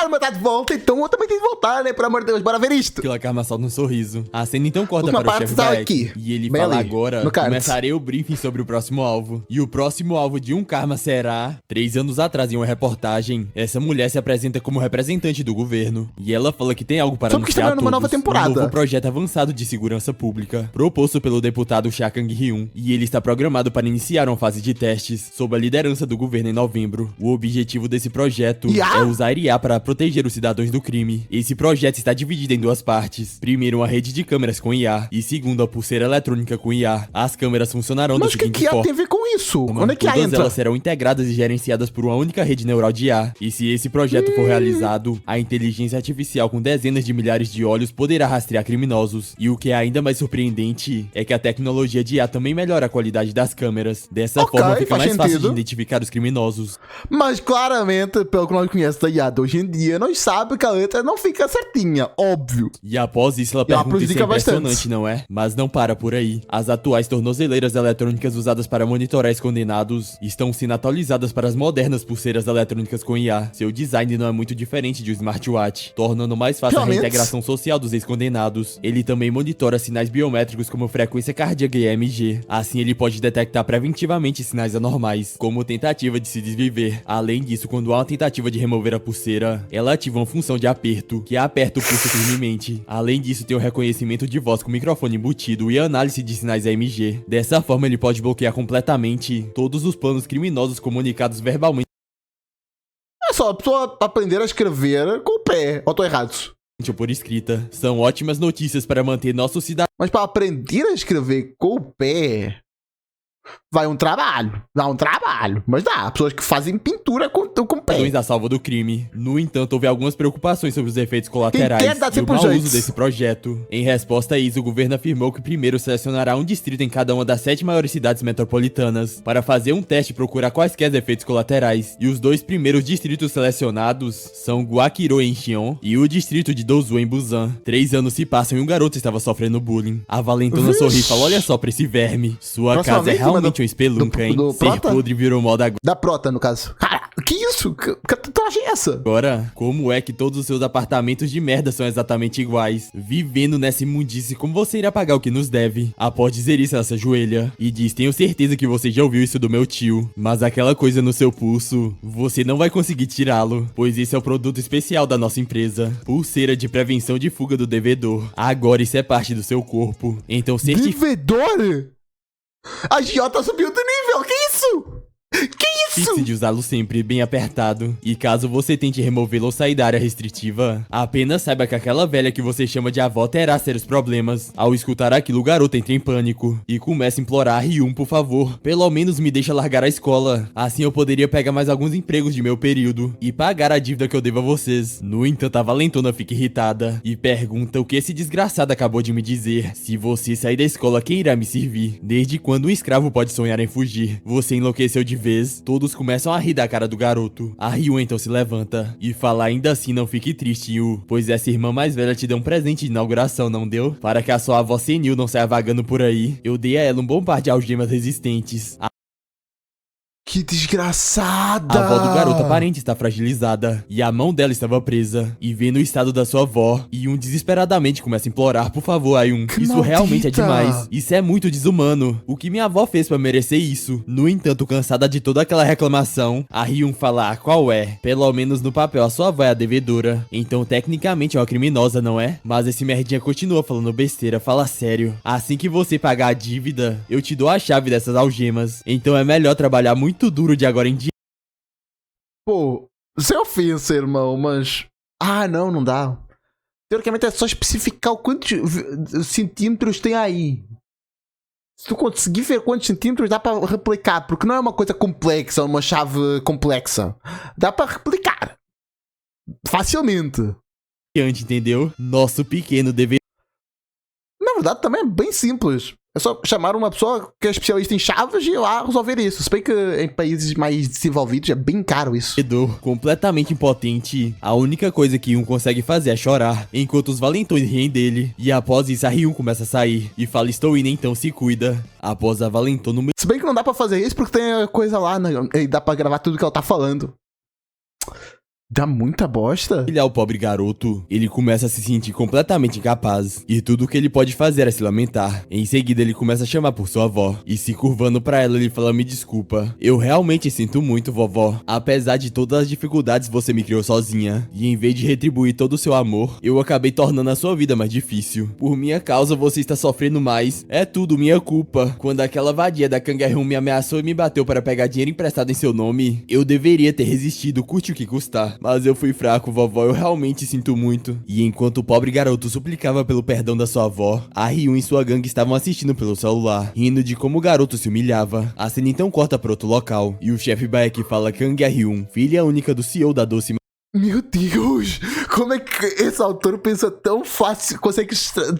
Karma tá de volta, então eu também tenho que voltar, né? Pelo amor de Deus, bora ver isto. Aquela Karma solta um sorriso. A cena então corta Última para o parte chefe tá Gaek. aqui. E ele Bem fala ali, agora, no card. começarei o briefing sobre o próximo alvo. E o próximo alvo de um Karma será... 3 anos atrás, em uma reportagem, essa mulher se apresenta como representante do governo. E ela fala que tem algo para Só porque anunciar a está numa todos. nova temporada. Um novo projeto avançado de segurança pública, proposto pelo deputado Cha Kang-hyun. E ele está programado para iniciar uma fase de testes, sob a liderança do governo em novembro. O objetivo desse projeto é usar IA para proteger os cidadãos do crime. Esse projeto está dividido em duas partes. Primeiro, uma rede de câmeras com IA. E segundo, a pulseira eletrônica com IA. As câmeras funcionarão da Mas o que seguinte IA forma. tem a ver com isso? Onde é que IA Todas entra? elas serão integradas e gerenciadas por uma única rede neural de IA. E se esse projeto for realizado, a inteligência artificial com dezenas de milhares de olhos poderá rastrear criminosos. E o que é ainda mais surpreendente é que a tecnologia de IA também melhora a qualidade das câmeras. Dessa forma fica mais fácil de identificar os criminosos. Mas claramente, pelo que nós conhecemos da IA de hoje em dia, nós sabemos que a letra não fica certinha, óbvio. E após isso ela pergunta se é impressionante, bastante. não é? Mas não para por aí. As atuais tornozeleiras eletrônicas usadas para monitorar os condenados estão sendo atualizadas para as modernas pulseiras eletrônicas com IA. Seu design não é muito diferente de um smartwatch, tornando mais fácil a reintegração social dos ex-condenados. Ele também monitora sinais biométricos como frequência cardíaca e EMG. Assim ele pode detectar preventivamente sinais anormais, como tentativa de se desviver. Além disso, quando há uma tentativa de remover a pulseira, ela ativa uma função de aperto, que aperta o pulso firmemente. Além disso, tem o reconhecimento de voz com microfone embutido e análise de sinais EMG. Dessa forma, ele pode bloquear completamente todos os planos criminosos comunicados verbalmente É só a pessoa aprender a escrever com o pé. Ou tô errado? ou por escrita. São ótimas notícias para manter nossos cidadãos. Mas para aprender a escrever com o pé, vai um trabalho. Dá um trabalho. Mas dá. Pessoas que fazem pintura com o pé. A salva do crime. No entanto, houve algumas preocupações sobre os efeitos colaterais e o mau uso desse projeto. Em resposta a isso, o governo afirmou que primeiro selecionará um distrito em cada uma das 7 maiores cidades metropolitanas para fazer um teste e procurar quaisquer efeitos colaterais. E os 2 primeiros distritos selecionados são Guakiro em Xi'an e o distrito de Dozu em Busan. 3 anos se passam e um garoto estava sofrendo bullying. A Valentona sorri e fala: olha só pra esse verme. Sua casa é realmente uma espelunca, hein? Ser podre virou moda agora. Da Prota, no caso. Cara, que isso? Que tatuagem é essa? Agora, como é que todos os seus apartamentos de merda são exatamente iguais? Vivendo nessa imundice, como você irá pagar o que nos deve? Após dizer isso, ela se ajoelha e diz: tenho certeza que você já ouviu isso do meu tio, mas aquela coisa no seu pulso, você não vai conseguir tirá-lo, pois esse é o produto especial da nossa empresa. Pulseira de prevenção de fuga do devedor. Agora isso é parte do seu corpo. Então devedor? A Jota subiu do nível, que isso? Que isso? Fixe de usá-lo sempre bem apertado. E caso você tente removê-lo ou sair da área restritiva, apenas saiba que aquela velha que você chama de avó terá sérios problemas. Ao escutar aquilo, o garoto entra em pânico e começa a implorar a Ryun, por favor, pelo menos me deixa largar a escola. Assim eu poderia pegar mais alguns empregos de meu período e pagar a dívida que eu devo a vocês. No entanto, a Valentona fica irritada e pergunta o que esse desgraçado acabou de me dizer. Se você sair da escola, quem irá me servir? Desde quando um escravo pode sonhar em fugir? Você enlouqueceu de vez. Todos começam a rir da cara do garoto. A Ryun então se levanta e fala: ainda assim não fique triste, Yu, pois essa irmã mais velha te deu um presente de inauguração, não deu? Para que a sua avó senil não saia vagando por aí, eu dei a ela um bom par de algemas resistentes. Que desgraçada! A avó do garoto aparente está fragilizada e a mão dela estava presa. E vendo o estado da sua avó, Yun desesperadamente começa a implorar: por favor, Ayun, isso realmente é demais. Isso é muito desumano. O que minha avó fez pra merecer isso? No entanto, cansada de toda aquela reclamação, a Ryun fala: qual é? Pelo menos no papel a sua avó é a devedora. Então tecnicamente é uma criminosa, não é? Mas esse merdinha continua falando besteira, fala sério. Assim que você pagar a dívida, eu te dou a chave dessas algemas. Então é melhor trabalhar muito duro de agora em diante. Pô, sem ofensa, irmão, mas... não dá. Teoricamente é só especificar o quantos centímetros tem aí. Se tu conseguir ver quantos centímetros, dá pra replicar, porque não é uma coisa complexa, uma chave complexa. Dá pra replicar. Facilmente. Entendeu? Nosso pequeno dever. Na verdade, também é bem simples. É só chamar uma pessoa que é especialista em chaves e ir lá resolver isso. Se bem que em países mais desenvolvidos é bem caro isso. Completamente impotente, a única coisa que Yun consegue fazer é chorar, enquanto os valentões riem dele. E após isso, a Ryun começa a sair e fala: estou indo, então se cuida. Após a Valentona... Se bem que não dá pra fazer isso porque tem coisa lá, né? E dá pra gravar tudo que ela tá falando. Dá muita bosta? Ele é o pobre garoto, ele começa a se sentir completamente incapaz, e tudo o que ele pode fazer é se lamentar. Em seguida ele começa a chamar por sua avó, e se curvando pra ela ele fala: me desculpa, eu realmente sinto muito, vovó. Apesar de todas as dificuldades você me criou sozinha, e em vez de retribuir todo o seu amor, eu acabei tornando a sua vida mais difícil. Por minha causa você está sofrendo mais, é tudo minha culpa. Quando aquela vadia da Kangaroo me ameaçou e me bateu para pegar dinheiro emprestado em seu nome, eu deveria ter resistido, custe o que custar. Mas eu fui fraco, vovó, eu realmente sinto muito. E enquanto o pobre garoto suplicava pelo perdão da sua avó, a Ryun e sua gangue estavam assistindo pelo celular, rindo de como o garoto se humilhava. A cena então corta para outro local, e o chefe Baek fala que Kang é Ryun, filha única do CEO da Doce. Meu Deus, como é que esse autor pensa tão fácil, consegue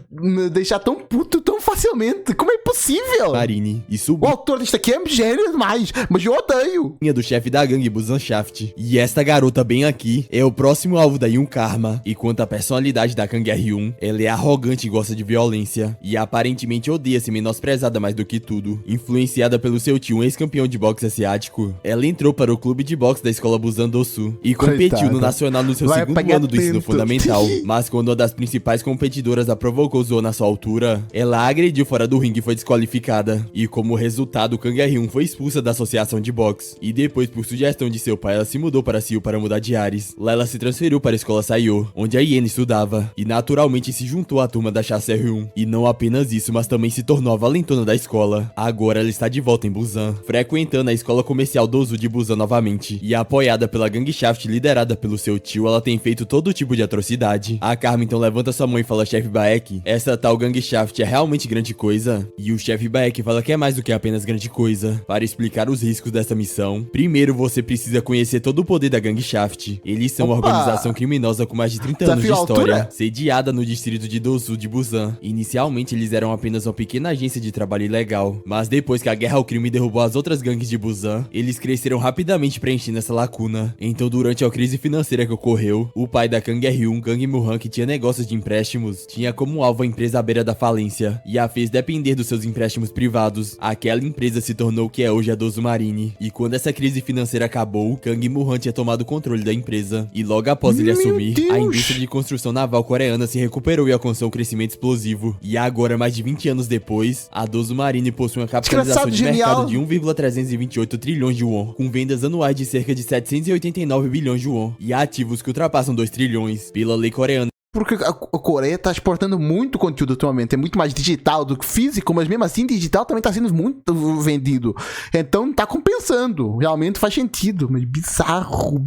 me deixar tão puto tão facilmente? Como é possível? Marine, e O autor deste aqui é gênio demais, mas eu odeio. do chefe da gangue Busan Shaft. E esta garota bem aqui é o próximo alvo da Yun Karma. E quanto à personalidade da Kang Ryun, ela é arrogante e gosta de violência. E aparentemente odeia ser menosprezada mais do que tudo. Influenciada pelo seu tio, um ex-campeão de boxe asiático, ela entrou para o clube de boxe da escola Busan Dosu e competiu no nacional no seu segundo ano do ensino fundamental. Mas quando uma das principais competidoras a provocou zoou na sua altura, ela a agrediu fora do ringue e foi desqualificada. E como resultado, Kang Ryun foi expulsa da associação de boxe. E depois, por sugestão de seu pai, ela se mudou para Seul para mudar de ares. Lá ela se transferiu para a escola Sayo, onde a Yen estudava, e naturalmente se juntou à turma da Cha Se-ryun. E não apenas isso, mas também se tornou a valentona da escola. Agora ela está de volta em Busan, frequentando a escola comercial Dosu de Busan novamente. E apoiada pela gangue Shaft liderada pelo seu tio, ela tem feito todo tipo de atrocidade. A Karma então levanta sua mão e fala: chefe Baek, essa tal gangue Shaft é realmente grande coisa? E o chefe Baek fala que é mais do que apenas grande coisa. Para explicar os riscos dessa missão, primeiro você precisa conhecer todo o poder da gangue Shaft. Eles são uma organização criminosa com mais de 30 anos de história, sediada no distrito de Dosu de Busan. Inicialmente eles eram apenas uma pequena agência de trabalho ilegal, mas depois que a guerra ao crime derrubou as outras gangues de Busan, eles cresceram rapidamente preenchendo essa lacuna. Então durante a crise financeira que ocorreu, o pai da Kang Ryun, Kang Mu-han, que tinha negócios de empréstimos, tinha como alvo a empresa à beira da falência, e a fez depender dos seus empréstimos privados. Aquela empresa se tornou o que é hoje a Dosu Marine. E quando essa crise financeira acabou, Kang Mu-han tinha tomado o controle da empresa. E logo após ele assumir, a indústria de construção naval coreana se recuperou e alcançou um crescimento explosivo. E agora, mais de 20 anos depois, a Dosu Marine possui uma capitalização de mercado de 1,328 trilhões de won, com vendas anuais de cerca de 789 bilhões de won, e ativos que ultrapassam 2 trilhões, pela lei coreana. Porque a Coreia tá exportando muito conteúdo atualmente, é muito mais digital do que físico, mas mesmo assim digital também tá sendo muito vendido. Então tá compensando, realmente faz sentido, mas bizarro.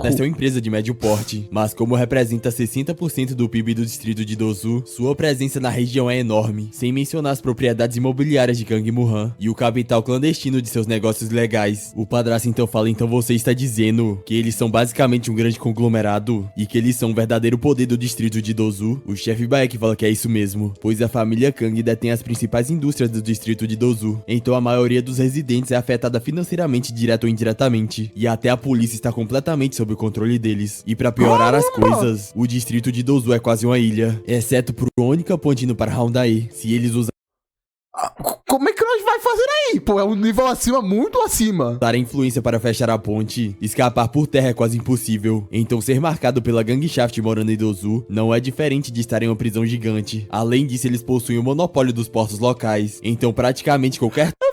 Essa é uma empresa de médio porte, mas como representa 60% do PIB do distrito de Dosu, sua presença na região é enorme, sem mencionar as propriedades imobiliárias de Kang Mu-han e o capital clandestino de seus negócios legais. O padrasto então fala: então você está dizendo que eles são basicamente um grande conglomerado e que eles são um verdadeiro poder do distrito de Dosu? O chefe Baek fala que é isso mesmo, pois a família Kang detém as principais indústrias do distrito de Dosu, então a maioria dos residentes é afetada financeiramente direto ou indiretamente, e até a polícia está completamente sob o controle deles. E pra piorar as coisas, o distrito de Dosu é quase uma ilha, exceto por uma única ponte indo para Haeundae. Se eles usarem Como é que nós vai fazer aí? Pô, é um nível acima, muito acima. a influência para fechar a ponte, escapar por terra é quase impossível. Então ser marcado pela gangue Shaft morando em Dosu não é diferente de estar em uma prisão gigante. Além disso, eles possuem o monopólio dos portos locais, então praticamente qualquer... É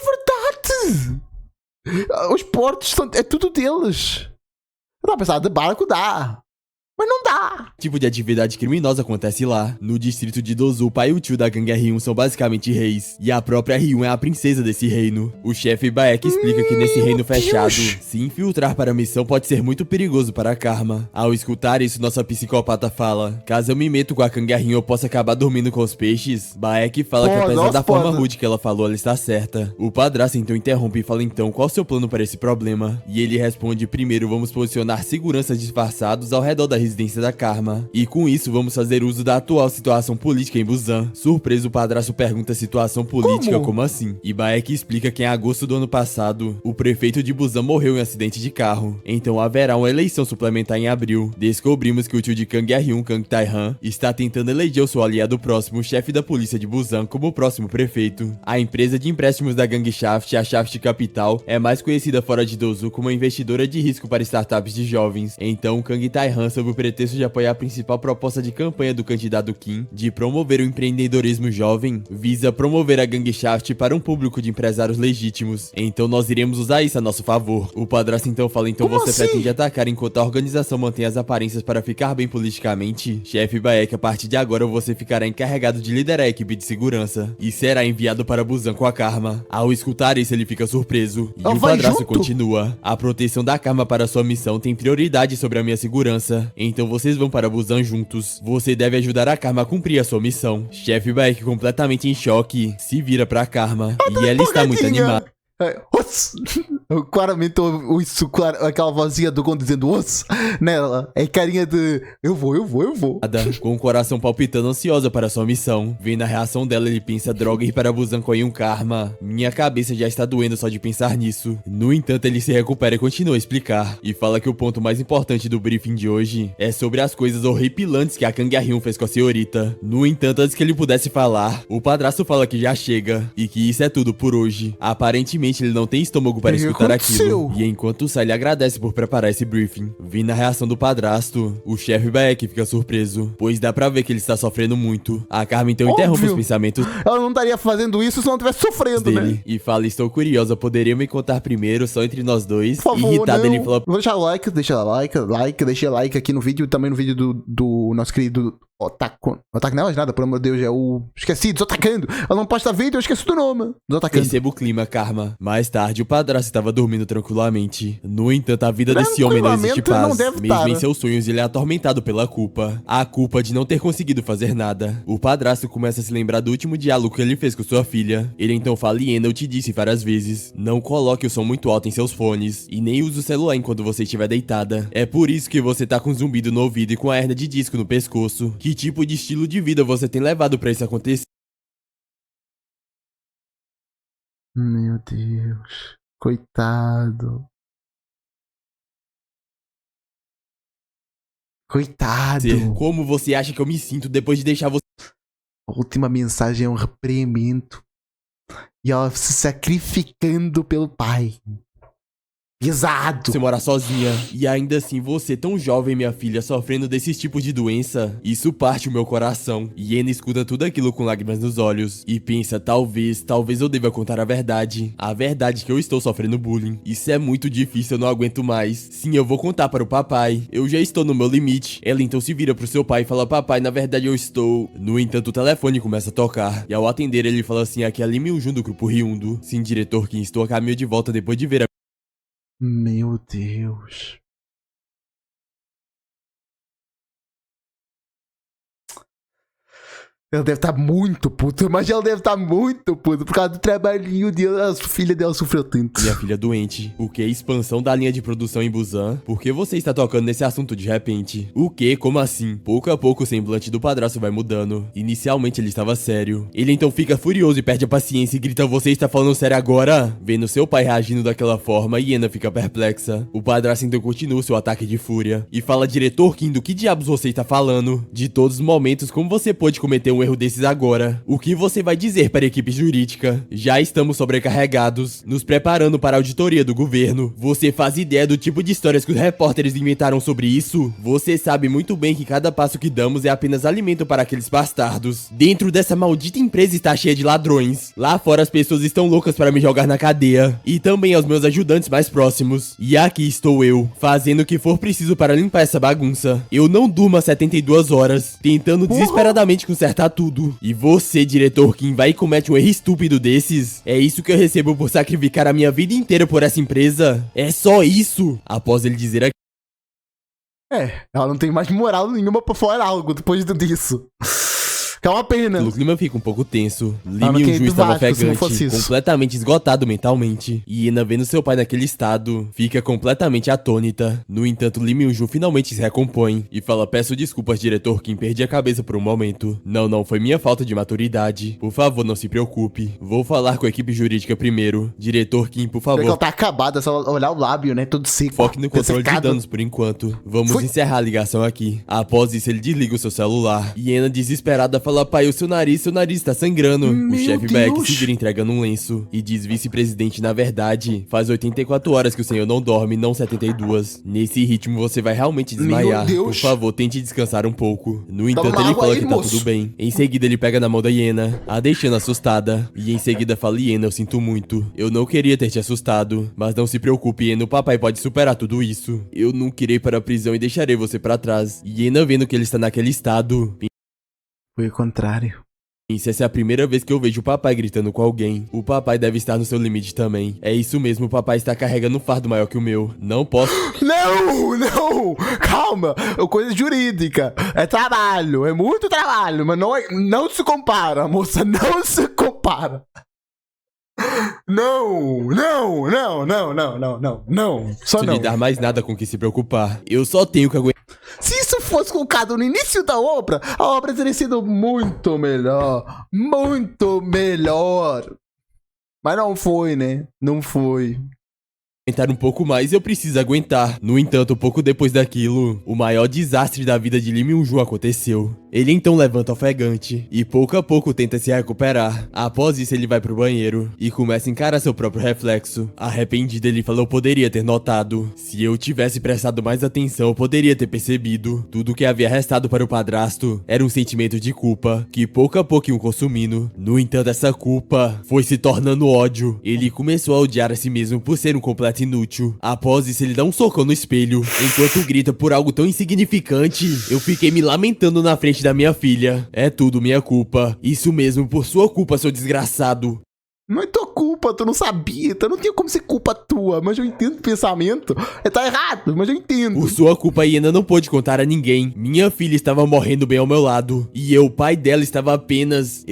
verdade! Os portos é tudo deles. Eu tava pensando, de barco dá. Mas não dá. tipo de atividade criminosa acontece lá. No distrito de Dosu, o pai e o tio da gangue Ryun são basicamente reis, e a própria Ryun é a princesa desse reino. O chefe Baek explica que nesse reino fechado, se infiltrar para a missão pode ser muito perigoso para a Karma. Ao escutar isso, nossa psicopata fala: caso eu me meto com a gangue Ryun, eu posso acabar dormindo com os peixes. Baek fala que apesar da forma rude que ela falou, ela está certa. O padrasto então interrompe e fala: então, qual o seu plano para esse problema? E ele responde: primeiro, vamos posicionar seguranças disfarçados ao redor da residência residência da Karma. E com isso, vamos fazer uso da atual situação política em Busan. Surpreso, o padrasto pergunta a situação política, como assim? E Baek explica que em agosto do ano passado, o prefeito de Busan morreu em um acidente de carro. Então haverá uma eleição suplementar em abril. Descobrimos que o tio de Kang Il-hyun, Kang Tae-han, está tentando eleger o seu aliado próximo, o chefe da polícia de Busan, como o próximo prefeito. A empresa de empréstimos da Gang Shaft, a Shaft Capital, é mais conhecida fora de Dozu como uma investidora de risco para startups de jovens. Então, Kang Tae-han, sob o pretexto de apoiar a principal proposta de campanha do candidato Kim, de promover o empreendedorismo jovem, visa promover a Gang Shaft para um público de empresários legítimos. Então nós iremos usar isso a nosso favor. O padrasto então fala, então Como você assim? pretende atacar enquanto a organização mantém as aparências para ficar bem politicamente? Chefe Baek, a partir de agora você ficará encarregado de liderar a equipe de segurança e será enviado para Busan com a Karma. Ao escutar isso, ele fica surpreso. E Ela o vai padrasto junto? continua. A proteção da Karma para sua missão tem prioridade sobre a minha segurança. Então vocês vão para Busan juntos. Você deve ajudar a Karma a cumprir a sua missão. Chefe Baek, completamente em choque, se vira pra Karma. E ela está muito animada. Oss! Claramente aquela vozinha do Gon dizendo oss nela. É carinha de eu vou. Com o coração palpitando, ansiosa para sua missão. Vendo a reação dela, ele pensa, droga, ir para Busan com um Karma. Minha cabeça já está doendo só de pensar nisso. No entanto, ele se recupera e continua a explicar. E fala que o ponto mais importante do briefing de hoje é sobre as coisas horripilantes que a Kang Il-hyun fez com a senhorita. No entanto, antes que ele pudesse falar, o padrasto fala que já chega e que isso é tudo por hoje. Aparentemente, ele não tem estômago para escutar aquilo. E enquanto sai, ele agradece por preparar esse briefing. Vendo a reação do padrasto, o chefe Baek fica surpreso, pois dá pra ver que ele está sofrendo muito. A Karma então interrompe os pensamentos Ela não estaria fazendo isso se não estivesse sofrendo, dele, né? e fala, estou curiosa, poderia me contar primeiro, só entre nós dois? Por favor, Irritado, não. ele fala, Vou deixar deixa like aqui no vídeo e também no vídeo do nosso querido Otaku. Otaku não é mais nada, pelo amor de Deus, é o... Esqueci, Desotacando. Ela não posta vídeo, eu esqueci do nome. Desotacando. perceba o clima, Karma. Mais tarde, o padrasto estava dormindo tranquilamente. No entanto, a vida desse homem não existe paz. Não deve Mesmo estar, em né? seus sonhos, ele é atormentado pela culpa. A culpa de não ter conseguido fazer nada. O padrasto começa a se lembrar do último diálogo que ele fez com sua filha. Ele então fala, Iena, eu te disse várias vezes, não coloque o som muito alto em seus fones. E nem use o celular enquanto você estiver deitada. É por isso que você tá com um zumbido no ouvido e com a hernia de disco no pescoço. Que tipo de estilo de vida você tem levado pra isso acontecer? Meu Deus. Coitado. Coitado. Como você acha que eu me sinto depois de deixar você... A última mensagem é um repreendimento. E ela se sacrificando pelo pai. Pesado. Você morar sozinha. E ainda assim, você tão jovem, minha filha, sofrendo desses tipos de doença. Isso parte o meu coração. E Iena escuta tudo aquilo com lágrimas nos olhos. E pensa, talvez eu deva contar a verdade. A verdade que eu estou sofrendo bullying. Isso é muito difícil, eu não aguento mais. Sim, eu vou contar para o papai. Eu já estou no meu limite. Ela então se vira pro seu pai e fala, papai, na verdade eu estou... No entanto, o telefone começa a tocar. E ao atender, ele fala assim, aqui é a Lee Myung-jun do grupo Ryundo. Sim, diretor Kim, estou a caminho de volta depois de ver a... Meu Deus. Ela deve estar muito puta, mas ela deve estar muito puta por causa do trabalhinho dela. A filha dela sofreu tanto. Minha filha doente. O que? Expansão da linha de produção em Busan? Por que você está tocando nesse assunto de repente? O que? Como assim? Pouco a pouco o semblante do padrasto vai mudando. Inicialmente ele estava sério. Ele então fica furioso e perde a paciência e grita, você está falando sério agora? Vendo seu pai reagindo daquela forma, Iena fica perplexa. O padrasto então continua seu ataque de fúria. E fala, diretor Kim, do que diabos você está falando? De todos os momentos, como você pôde cometer um erro desses agora? O que você vai dizer para a equipe jurídica? Já estamos sobrecarregados, nos preparando para a auditoria do governo. Você faz ideia do tipo de histórias que os repórteres inventaram sobre isso? Você sabe muito bem que cada passo que damos é apenas alimento para aqueles bastardos. Dentro dessa maldita empresa está cheia de ladrões. Lá fora as pessoas estão loucas para me jogar na cadeia. E também aos meus ajudantes mais próximos. E aqui estou eu, fazendo o que for preciso para limpar essa bagunça. Eu não durmo há 72 horas, tentando desesperadamente consertar tudo. E você, diretor Kim, vai e comete um erro estúpido desses? É isso que eu recebo por sacrificar a minha vida inteira por essa empresa? É só isso? Após ele dizer aqui. Ela não tem mais moral nenhuma pra falar algo depois disso. Que é uma pena. O clima fica um pouco tenso. Lee não queria Myung-joo do estava Vasco se não fosse ofegante, isso. completamente esgotado mentalmente. E Yena, vendo seu pai naquele estado, fica completamente atônita. No entanto, Lee Myung-joo finalmente se recompõe e fala: peço desculpas, diretor Kim, perdi a cabeça por um momento. Não, foi minha falta de maturidade. Por favor, não se preocupe. Vou falar com a equipe jurídica primeiro. Diretor Kim, por É que ela favor, tá acabada, é só olhar o lábio, né? Todo seco. foque no controle de ressecado. danos por enquanto. Vamos Foi. encerrar a ligação aqui. Após isso, ele desliga o seu celular. E Yena, desesperada, fala: pai, o seu nariz está sangrando. Meu O chefe Beck Deus. se vira entregando um lenço. E diz: vice-presidente, na verdade, faz 84 horas que o senhor não dorme, não 72. Nesse ritmo, você vai realmente desmaiar. Meu Por Deus. favor, tente descansar um pouco. No Dá entanto, uma ele água fala aí, que tá moço. tudo bem. Em seguida, ele pega na mão da Yena, a deixando assustada. E em seguida fala: Yena, eu sinto muito. Eu não queria ter te assustado. Mas não se preocupe, Yena, o papai pode superar tudo isso. Eu nunca irei para a prisão e deixarei você pra trás. E Yena, vendo que ele está naquele estado, Foi o contrário. se essa é a primeira vez que eu vejo o papai gritando com alguém, o papai deve estar no seu limite também. É isso mesmo, o papai está carregando um fardo maior que o meu. Não posso... Não! Calma! É coisa jurídica. É trabalho, é muito trabalho, mas não se compara, moça, não se compara. Não! Só lhe não. dar mais nada com que se preocupar. Eu só tenho que aguentar. Se isso fosse colocado no início da obra, a obra teria sido muito melhor. Muito melhor. Mas não foi, né? Não foi. Um pouco mais, eu preciso aguentar. No entanto, pouco depois daquilo, o maior desastre da vida de Lee Myung-joo aconteceu. Ele então levanta ofegante e pouco a pouco tenta se recuperar. Após isso, ele vai pro banheiro e começa a encarar seu próprio reflexo. Arrependido, ele falou: eu poderia ter notado. Se eu tivesse prestado mais atenção, eu poderia ter percebido. Tudo que havia restado para o padrasto era um sentimento de culpa, que pouco a pouco iam consumindo. No entanto, essa culpa foi se tornando ódio. Ele começou a odiar a si mesmo por ser um completo inútil. Após isso, ele dá um socão no espelho, enquanto grita por algo tão insignificante. Eu fiquei me lamentando na frente da minha filha. É tudo minha culpa. Isso mesmo, por sua culpa, seu desgraçado. Não é tua culpa, tu não sabia, então não tinha como ser culpa tua, mas eu entendo o pensamento. Tá errado, mas eu entendo. Por sua culpa, Yena não pôde contar a ninguém. Minha filha estava morrendo bem ao meu lado. E eu, o pai dela, estava apenas...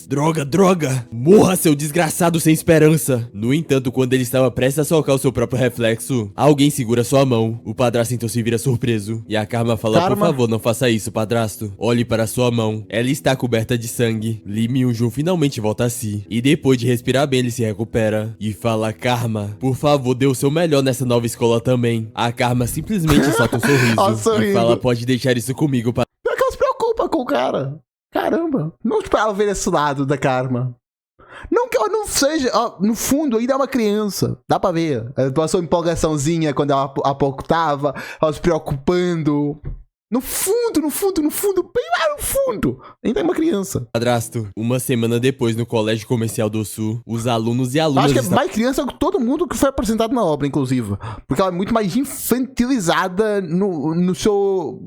Droga. Morra, seu desgraçado sem esperança. No entanto, quando ele estava prestes a socar o seu próprio reflexo, alguém segura sua mão. O padrasto então se vira surpreso. E a Karma fala: por favor, não faça isso, padrasto. Olhe para sua mão. Ela está coberta de sangue. Lee Myung-joo finalmente volta a si. E depois de respirar bem, ele se recupera. E fala: Karma, por favor, dê o seu melhor nessa nova escola também. A Karma simplesmente solta um sorriso. Ó, sorrindo. E fala: pode deixar isso comigo, Pior que ela se preocupa com o cara. Caramba, não esperava ver esse lado da Karma. Não que ela não seja, ó, no fundo ainda é uma criança, dá pra ver. Ela passou uma empolgaçãozinha quando ela há pouco tava, ela se preocupando. No fundo, bem lá no fundo, ainda é uma criança. padrasto. Uma semana depois, no Colégio Comercial do Sul, os alunos e alunas Acho que é mais criança que todo mundo que foi apresentado na obra, inclusive. Porque ela é muito mais infantilizada no seu...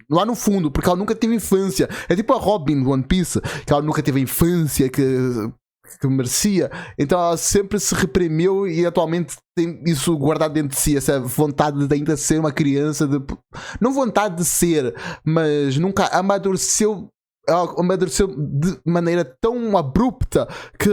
lá no fundo, porque ela nunca teve infância. É tipo a Robin do One Piece, que ela nunca teve a infância que merecia, então ela sempre se reprimiu e atualmente tem isso guardado dentro de si, essa vontade de ainda ser uma criança, não vontade de ser, mas nunca amadureceu de maneira tão abrupta que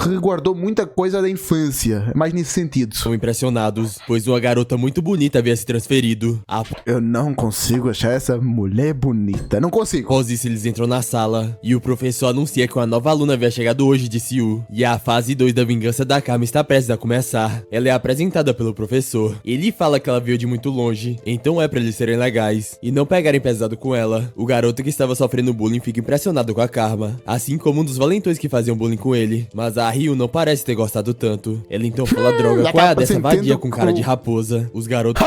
reguardou muita coisa da infância, mais nesse sentido. são impressionados, pois uma garota muito bonita havia se transferido. Eu não consigo achar essa mulher bonita, não consigo. Após isso, eles entram na sala e o professor anuncia que uma nova aluna havia chegado hoje de Siu. E a fase 2 da vingança da Karma está prestes a começar. Ela é apresentada pelo professor. Ele fala que ela veio de muito longe, então é pra eles serem legais e não pegarem pesado com ela. O garoto que estava sofrendo bullying fica impressionado com a Karma, assim como um dos valentões que faziam bullying com ele. Mas a Ryu não parece ter gostado tanto. Ela então fala: droga, qual é a dessa vadia com cara de raposa? Os garotos...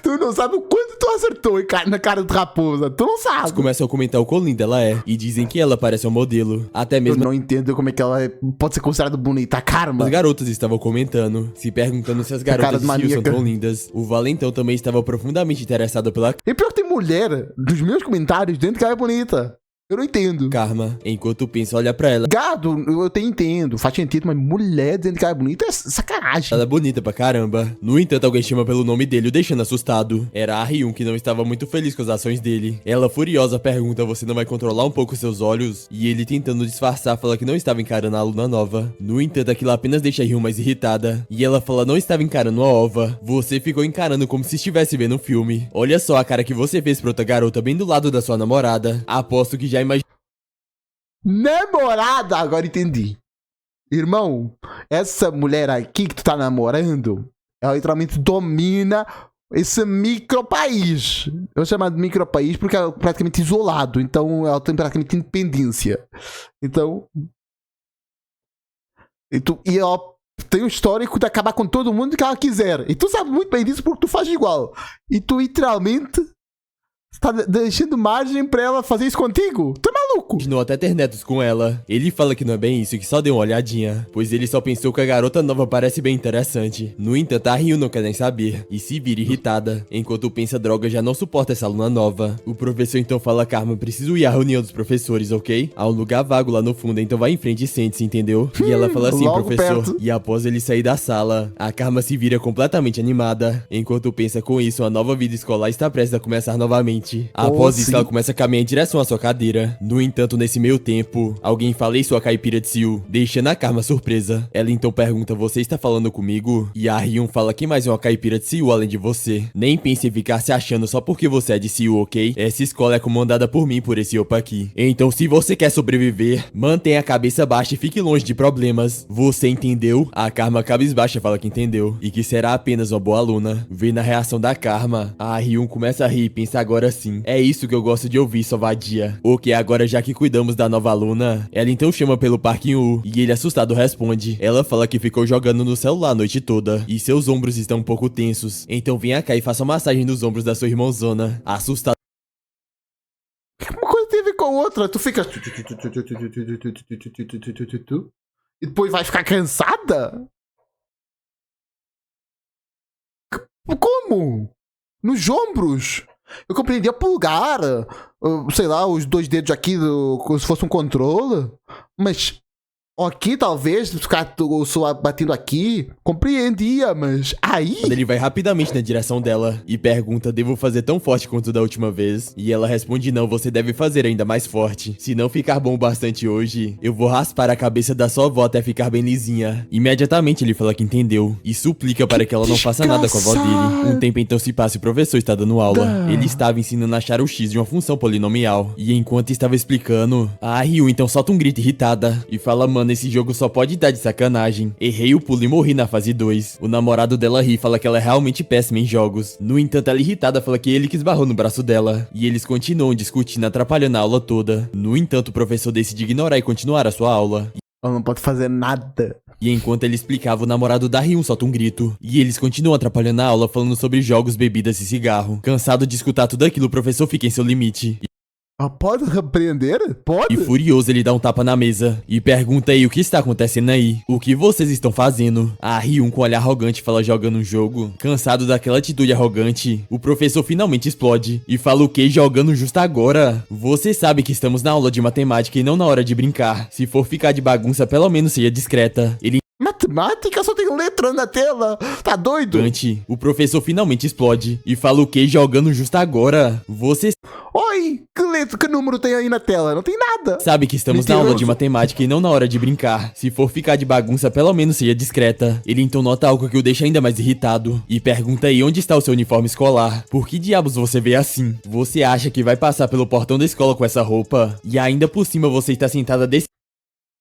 Tu não sabe o quanto tu acertou na cara de raposa. Tu não sabe. começam a comentar o quão linda ela é e dizem que ela parece um modelo. Até Eu mesmo não entendo como é que ela pode ser considerada bonita. A Karma. as garotas estavam comentando, se perguntando se as cara garotas de de Siu são maníaca. tão lindas. O valentão também estava profundamente interessado pela... E pior que tem mulher dos meus comentários dentro que ela é bonita. Eu não entendo. Karma, enquanto pensa, olha pra ela. Gado, eu até entendo. Faz sentido, mas mulher dizendo que ela é bonita é sacanagem. Ela é bonita pra caramba. No entanto, alguém chama pelo nome dele, o deixando assustado. Era a Ryun, que não estava muito feliz com as ações dele. Ela, furiosa, pergunta: você não vai controlar um pouco seus olhos? E ele, tentando disfarçar, fala que não estava encarando a aluna nova. No entanto, aquilo apenas deixa a Ryun mais irritada. E ela fala: não estava encarando a ova. Você ficou encarando como se estivesse vendo um filme. Olha só a cara que você fez pra outra garota bem do lado da sua namorada. Aposto que já imagina. Namorada, agora entendi. Irmão, essa mulher aqui que tu tá namorando, ela literalmente domina esse micropaís. Eu chamo de micropaís porque é praticamente isolado, então ela tem praticamente independência. Então. E ela tem o histórico de acabar com todo mundo que ela quiser. E tu sabe muito bem disso porque tu faz igual. E tu literalmente tá deixando margem pra ela fazer isso contigo? Tu é maluco? Continuou até ter netos com ela. Ele fala que não é bem isso, que só deu uma olhadinha, pois ele só pensou que a garota nova parece bem interessante. No entanto, a Ryun não quer nem saber e se vira irritada. Enquanto pensa, droga, já não suporta essa aluna nova. O professor então fala: Karma, preciso ir à reunião dos professores, ok? Há um lugar vago lá no fundo, então vai em frente e sente-se, entendeu? E ela fala assim: professor. Perto. E após ele sair da sala, a Karma se vira completamente animada. Enquanto pensa, com isso, a nova vida escolar está prestes a começar novamente. Após isso, ela começa a caminhar em direção à sua cadeira. No entanto, nesse meio tempo, alguém fala em sua caipira de Siu, deixando a Karma surpresa. Ela então pergunta: você está falando comigo? E a Ryun fala: quem mais é uma caipira de Siu além de você? Nem pense em ficar se achando só porque você é de Siu, ok? Essa escola é comandada por mim, por esse opa aqui. Então, se você quer sobreviver, mantenha a cabeça baixa e fique longe de problemas. Você entendeu? A Karma cabisbaixa fala que entendeu e que será apenas uma boa aluna. Vendo a reação da Karma, a Ryun começa a rir e pensa agora sim: é isso que eu gosto de ouvir, sua vadia. Ok, agora já que cuidamos da nova aluna, ela então chama pelo parquinho U e ele assustado responde. Ela fala que ficou jogando no celular a noite toda e seus ombros estão um pouco tensos. Então venha cá e faça uma massagem nos ombros da sua irmãozona. Assustado. Uma coisa tem a ver com a outra. Tu fica. E depois vai ficar cansada? Como? Nos ombros? Eu compreendia pulgar, sei lá, os dois dedos aqui, como se fosse um controle. Mas aqui, talvez, ficar o suor batendo aqui, compreendia, mas aí... Ele vai rapidamente na direção dela e pergunta: devo fazer tão forte quanto da última vez? E ela responde: não, você deve fazer ainda mais forte. Se não ficar bom o bastante hoje, eu vou raspar a cabeça da sua avó até ficar bem lisinha. Imediatamente ele fala que entendeu e suplica para que ela não faça nada com a avó dele. Um tempo então se passa e o professor está dando aula. Ele estava ensinando a achar o x de uma função polinomial. E enquanto estava explicando, a Ryun então solta um grito irritada e fala: mano, esse jogo só pode dar de sacanagem. Errei o pulo e morri na fase 2. O namorado dela ri e fala que ela é realmente péssima em jogos. No entanto, ela irritada fala que ele que esbarrou no braço dela. E eles continuam discutindo, atrapalhando a aula toda. No entanto, o professor decide ignorar e continuar a sua aula. Ela não pode fazer nada. E enquanto ele explicava, o namorado da Ryun solta um grito. E eles continuam atrapalhando a aula, falando sobre jogos, bebidas e cigarro. Cansado de escutar tudo aquilo, o professor fica em seu limite. Ela pode repreender? Pode? E furioso, ele dá um tapa na mesa e pergunta aí: o que está acontecendo aí? O que vocês estão fazendo? A Ryun, com um olhar arrogante, fala jogando um jogo. Cansado daquela atitude arrogante, o professor finalmente explode e fala: o que? Jogando justo agora? Você sabe que estamos na aula de matemática e não na hora de brincar. Se for ficar de bagunça, pelo menos seja discreta. Ele Matemática? Só tem letra na tela. Tá doido? O professor finalmente explode e fala: o que? Jogando justo agora? Você Oi, que letra, que número tem aí na tela? Não tem nada. sabe que estamos na aula de matemática e não na hora de brincar. Se for ficar de bagunça, pelo menos seja discreta. Ele então nota algo que o deixa ainda mais irritado e pergunta aí: onde está o seu uniforme escolar? Por que diabos você vê assim? Você acha que vai passar pelo portão da escola com essa roupa? E ainda por cima você está sentada desse...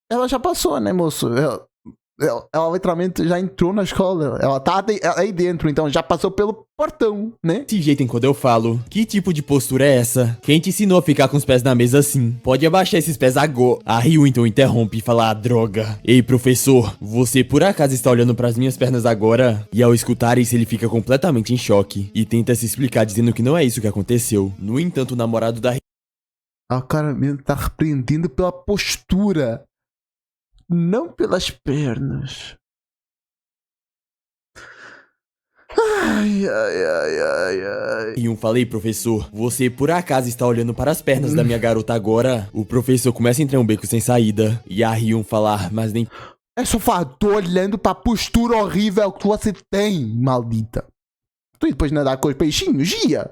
Ela já passou, né, moço? Ela literalmente já entrou na escola. Ela tá aí dentro, então já passou pelo portão, né? Desse jeito enquanto eu falo. Que tipo de postura é essa? Quem te ensinou a ficar com os pés na mesa assim? Pode abaixar esses pés agora. A Ryun então interrompe e fala: droga. Ei, professor, você por acaso está olhando pras minhas pernas agora? E ao escutar isso, ele fica completamente em choque e tenta se explicar dizendo que não é isso que aconteceu. No entanto, o namorado da A cara mesmo tá repreendendo pela postura, não pelas pernas. Ryun falei, professor, você por acaso está olhando para as pernas da minha garota agora? O professor começa a entrar em um beco sem saída. E a Ryun falar, mas nem... É só falar, tô olhando para a postura horrível que você tem, maldita. Tu e depois nadar com os peixinhos, Gia.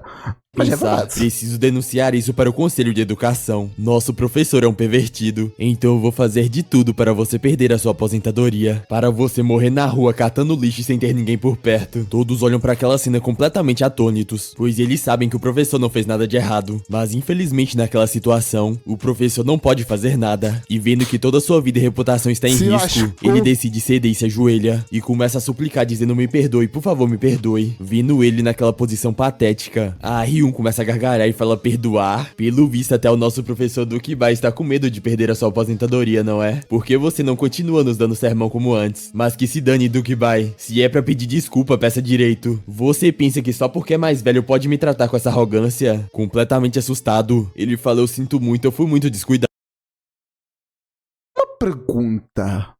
Mas é pensar, verdade. preciso denunciar isso para o Conselho de Educação. Nosso professor é um pervertido. Então eu vou fazer de tudo para você perder a sua aposentadoria. Para você morrer na rua catando lixo sem ter ninguém por perto. Todos olham para aquela cena completamente atônitos, pois eles sabem que o professor não fez nada de errado. Mas infelizmente naquela situação, o professor não pode fazer nada. E vendo que toda a sua vida e reputação está em risco, ele decide ceder e se ajoelha. E começa a suplicar dizendo me perdoe, por favor me perdoe. Vendo ele naquela posição patética, a Ryun começa a gargalhar e fala perdoar. Pelo visto, até o nosso professor Dukibai está com medo de perder a sua aposentadoria, não é? Por que você não continua nos dando sermão como antes? Mas que se dane, Dukibai. Se é pra pedir desculpa, peça direito. Você pensa que só porque é mais velho pode me tratar com essa arrogância? Completamente assustado, ele fala, eu sinto muito, eu fui muito descuidado. Uma pergunta.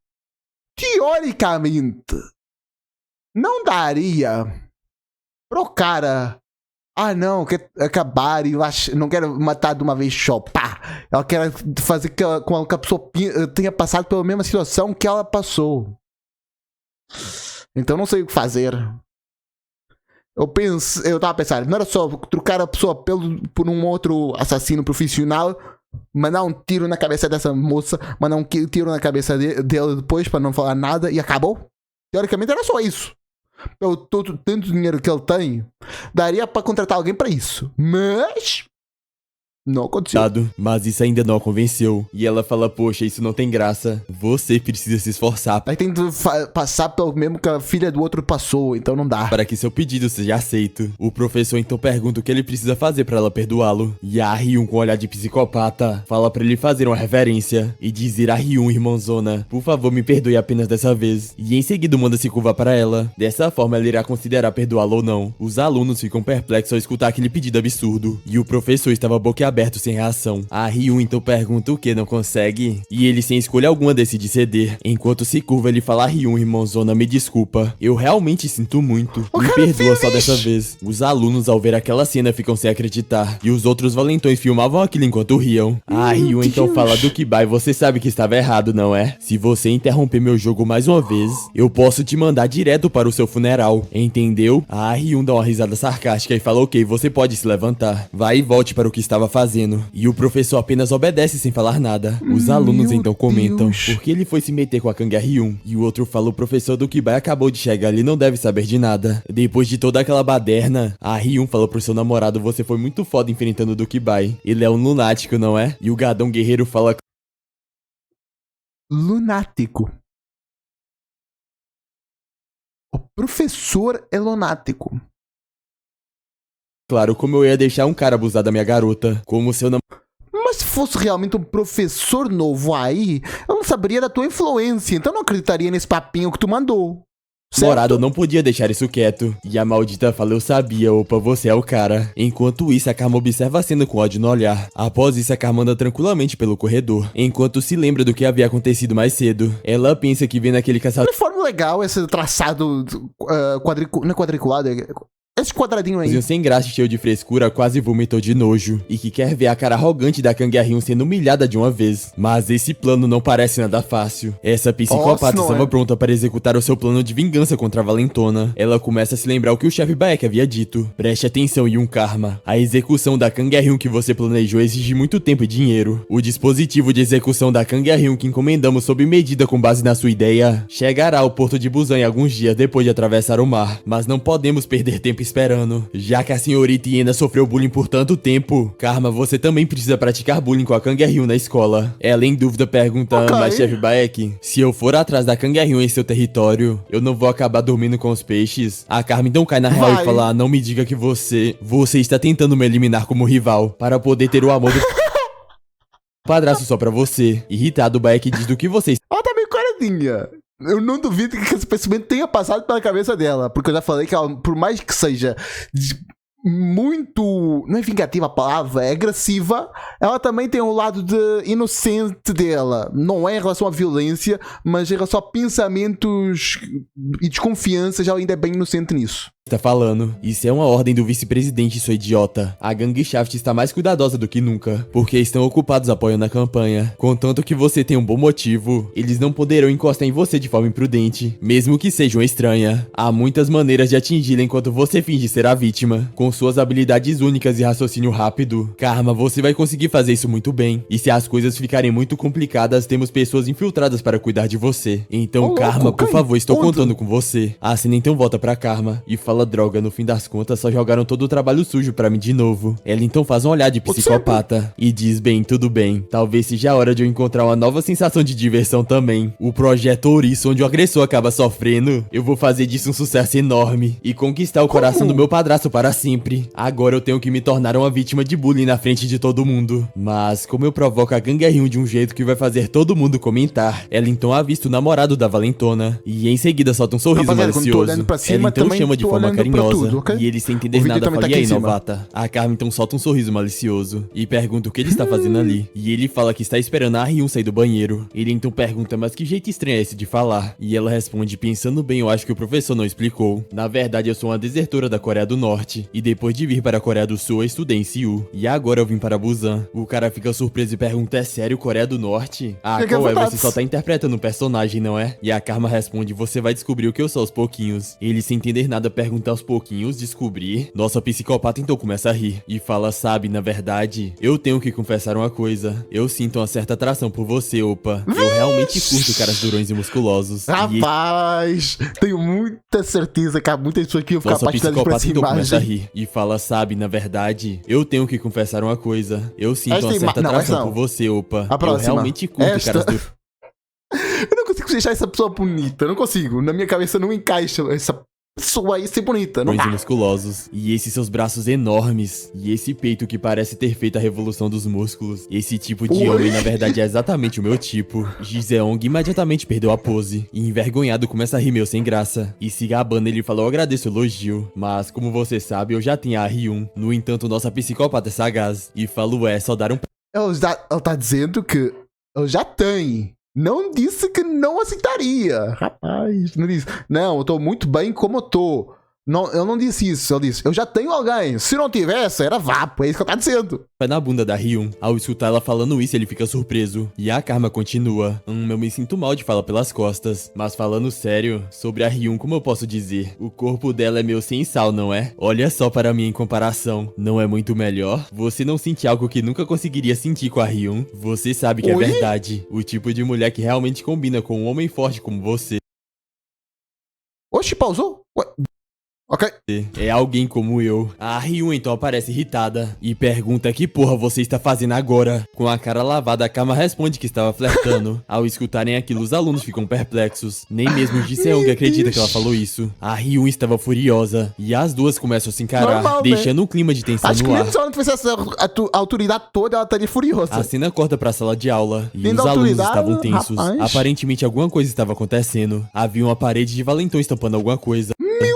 Teoricamente, não daria pro cara... Ah, não, quer acabar e não quero matar de uma vez só. Pá! Ela quer fazer com que a pessoa tenha passado pela mesma situação que ela passou. Então não sei o que fazer. Eu tava pensando, não era só trocar a pessoa por um outro assassino profissional, mandar um tiro na cabeça dessa moça, mandar um tiro na cabeça dele depois para não falar nada e acabou? Teoricamente era só isso. Pelo tanto dinheiro que ele tem, daria para contratar alguém para isso. Mas não aconteceu. Mas isso ainda não a convenceu. E ela fala, poxa, isso não tem graça. Você precisa se esforçar. Aí tem que passar pelo mesmo que a filha do outro passou, então não dá. Para que seu pedido seja aceito. O professor então pergunta o que ele precisa fazer para ela perdoá-lo. E a Ryun, com um olhar de psicopata, fala para ele fazer uma reverência e dizer a Ryun, irmãozona, por favor me perdoe apenas dessa vez. E em seguida manda se curvar para ela. Dessa forma ela irá considerar perdoá-lo ou não. Os alunos ficam perplexos ao escutar aquele pedido absurdo. E o professor estava boquiaberto sem reação. A Ryun então pergunta o que não consegue. E ele, sem escolha alguma, decide ceder. Enquanto se curva, ele fala a Ryun, irmãozona, me desculpa. Eu realmente sinto muito. Me perdoa só dessa vez. Os alunos, ao ver aquela cena, ficam sem acreditar. E os outros valentões filmavam aquilo enquanto riam. A Ryun então fala, Dukibai, você sabe que estava errado, não é? Se você interromper meu jogo mais uma vez, eu posso te mandar direto para o seu funeral. Entendeu? A Ryun dá uma risada sarcástica e fala, ok, você pode se levantar. Vai e volte para o que estava fazendo. E o professor apenas obedece sem falar nada. Os alunos então comentam por que ele foi se meter com a Kang Ryun. E o outro fala, o professor Dukibai acabou de chegar, ele não deve saber de nada. Depois de toda aquela baderna, a Ryun fala pro seu namorado, você foi muito foda enfrentando o Dukibai. Ele é um lunático, não é? E o gadão guerreiro fala... Lunático. O professor é lunático. Claro, como eu ia deixar um cara abusar da minha garota? Como se eu não... Mas se fosse realmente um professor novo aí, eu não saberia da tua influência, então não acreditaria nesse papinho que tu mandou. Morado não podia deixar isso quieto. E a maldita fala, eu sabia, opa, você é o cara. Enquanto isso, a Karma observa a cena com ódio no olhar. Após isso, a Karma anda tranquilamente pelo corredor, enquanto se lembra do que havia acontecido mais cedo. Ela pensa que vê naquele caçador... De forma legal esse traçado não é quadriculado, esse quadradinho aí. Sem graça, cheio de frescura, quase vomitou de nojo. E que quer ver a cara arrogante da Kang Ryun sendo humilhada de uma vez. Mas esse plano não parece nada fácil. Essa psicopata estava pronta para executar o seu plano de vingança contra a valentona. Ela começa a se lembrar o que o chefe Baek havia dito. Preste atenção, Yun Karma. A execução da Kang Ryun que você planejou exige muito tempo e dinheiro. O dispositivo de execução da Kang Ryun que encomendamos sob medida com base na sua ideia chegará ao porto de Busan alguns dias depois de atravessar o mar. Mas não podemos perder tempo esperando. Já que a senhorita Iena sofreu bullying por tanto tempo, Karma, você também precisa praticar bullying com a Kang Ryun na escola. Ela em dúvida pergunta, mas chefe Baek, se eu for atrás da Kang Ryun em seu território, eu não vou acabar dormindo com os peixes? A Karma então cai na real e fala, não me diga que você está tentando me eliminar como rival, para poder ter o amor do padrasto só pra você. Irritado, o Baek diz do que você... Ela tá meio coradinha. Eu não duvido que esse pensamento tenha passado pela cabeça dela, porque eu já falei que ela, por mais que seja muito... Não é vingativa a palavra, é agressiva, ela também tem um lado de inocente dela. Não é em relação à violência, mas em relação a pensamentos e desconfianças, ela ainda é bem inocente nisso. tá falando. Isso é uma ordem do vice-presidente, seu idiota. A gangue Shaft está mais cuidadosa do que nunca, porque estão ocupados apoiando a campanha. Contanto que você tem um bom motivo, eles não poderão encostar em você de forma imprudente, mesmo que seja uma estranha. Há muitas maneiras de atingi-la enquanto você finge ser a vítima. Com suas habilidades únicas e raciocínio rápido, Karma, você vai conseguir fazer isso muito bem. E se as coisas ficarem muito complicadas, temos pessoas infiltradas para cuidar de você. Então, Karma, por favor, estou contando com você. A cena então volta pra Karma e fala: droga, no fim das contas só jogaram todo o trabalho sujo pra mim de novo. Ela então faz um olhar de psicopata e diz: bem, tudo bem, talvez seja a hora de eu encontrar uma nova sensação de diversão também. O projeto Ouriço, onde o agressor acaba sofrendo, eu vou fazer disso um sucesso enorme e conquistar o coração do meu padrasto para sempre. Agora eu tenho que me tornar uma vítima de bullying na frente de todo mundo. Mas como eu provoco a gangue R1 de um jeito que vai fazer todo mundo comentar, ela então avista o namorado da valentona e em seguida solta um sorriso malicioso. Ela então chama de forma carinhosa e ele, sem entender nada, fala: e aí, novata? A Karma então solta um sorriso malicioso e pergunta o que ele está fazendo ali. E ele fala que está esperando a R1 sair do banheiro. Ele então pergunta: mas que jeito estranho é esse de falar? E ela responde: pensando bem, eu acho que o professor não explicou. Na verdade, eu sou uma desertora da Coreia do Norte e depois de vir para a Coreia do Sul, eu estudei em Seul. E agora eu vim para Busan. O cara fica surpreso e pergunta: é sério, Coreia do Norte? Ah, qual é? Você só tá interpretando um personagem, não é? E a Karma responde: você vai descobrir o que eu sou aos pouquinhos. Ele, sem entender nada, pergunta: aos pouquinhos, descobrir? Nossa psicopata então começa a rir e fala: sabe, na verdade, eu tenho que confessar uma coisa. Eu sinto uma certa atração por você, opa. Eu realmente curto caras durões e musculosos. Rapaz, tenho muita certeza que há muitas pessoas que iam ficar apaixonadas por essa então imagem. Começa a rir e fala: sabe, na verdade, eu tenho que confessar uma coisa. Eu sinto uma certa atração por você, opa. Eu realmente curto caras durões. Eu não consigo deixar essa pessoa bonita, eu não consigo. Na minha cabeça não encaixa essa pessoa aí ser bonita, não dá. Musculosos. E esses seus braços enormes. E esse peito que parece ter feito a revolução dos músculos. Esse tipo de homem, na verdade, é exatamente o meu tipo. Jiseong imediatamente perdeu a pose. E envergonhado começa a rir meio sem graça. E se gabando, ele falou: eu agradeço o elogio, mas como você sabe, eu já tenho a R1. No entanto, nossa psicopata é sagaz. E falo: só dar um... Ela tá dizendo que eu já tenho. Não disse que não aceitaria. Rapaz, não disse. Não, eu tô muito bem como eu tô. Não, eu não disse isso. Eu disse: eu já tenho alguém. Se não tivesse, era vapo. É isso que eu tô dizendo. Vai na bunda da Ryun. Ao escutar ela falando isso, ele fica surpreso. E a Karma continua: eu me sinto mal de falar pelas costas. Mas falando sério, sobre a Ryun, como eu posso dizer? O corpo dela é meio sem sal, não é? Olha só para mim em comparação. Não é muito melhor? Você não sente algo que nunca conseguiria sentir com a Ryun? Você sabe que é verdade. O tipo de mulher que realmente combina com um homem forte como você. Oxi, pausou? Ué. Ok. É alguém como eu. A Ryun então aparece irritada e pergunta: que porra você está fazendo agora? Com a cara lavada, a Karma responde que estava flertando. Ao escutarem aquilo, os alunos ficam perplexos. Nem mesmo Jiseong acredita que ela falou isso. A Ryun estava furiosa e as duas começam a se encarar, deixando um clima de tensão no ar. Acho que se ela não tivesse essa autoridade toda, ela estaria furiosa. A cena corta pra sala de aula e os alunos estavam tensos. Aparentemente alguma coisa estava acontecendo. Havia uma parede de valentão estampando alguma coisa.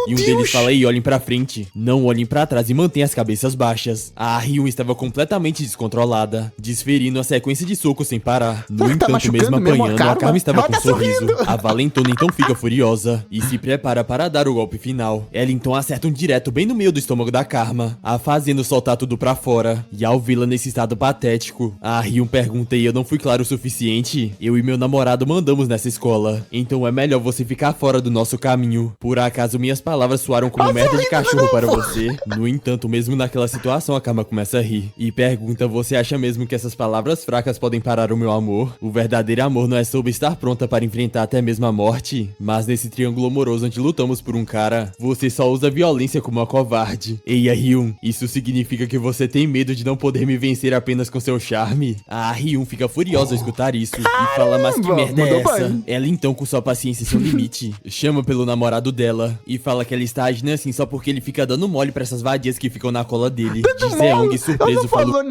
E um deles fala: ei, olhem pra frente, não olhem pra trás e mantenham as cabeças baixas. A Ryun estava completamente descontrolada, desferindo a sequência de socos sem parar. No entanto, mesmo apanhando, a Karma estava com um sorriso. A valentona então fica furiosa e se prepara para dar o golpe final. Ela então acerta um direto bem no meio do estômago da Karma, a fazendo soltar tudo pra fora. E ao vê-la nesse estado patético, a Ryun pergunta: e eu não fui claro o suficiente? Eu e meu namorado mandamos nessa escola, então é melhor você ficar fora do nosso caminho. Por acaso minhas palavras soaram como merda de cachorro para você? No entanto, mesmo naquela situação, a Karma começa a rir e pergunta: você acha mesmo que essas palavras fracas podem parar o meu amor? O verdadeiro amor não é sobre estar pronta para enfrentar até mesmo a morte? Mas nesse triângulo amoroso onde lutamos por um cara, você só usa violência como uma covarde. Ei, Ryun, isso significa que você tem medo de não poder me vencer apenas com seu charme? A Ryun fica furiosa ao escutar isso e fala: mas que merda é essa? Ela então, com sua paciência e seu limite, chama pelo namorado dela e fala que ela está agindo assim só porque ele fica dando mole pra essas vadias que ficam na cola dele. Jiseong, surpreso, falou: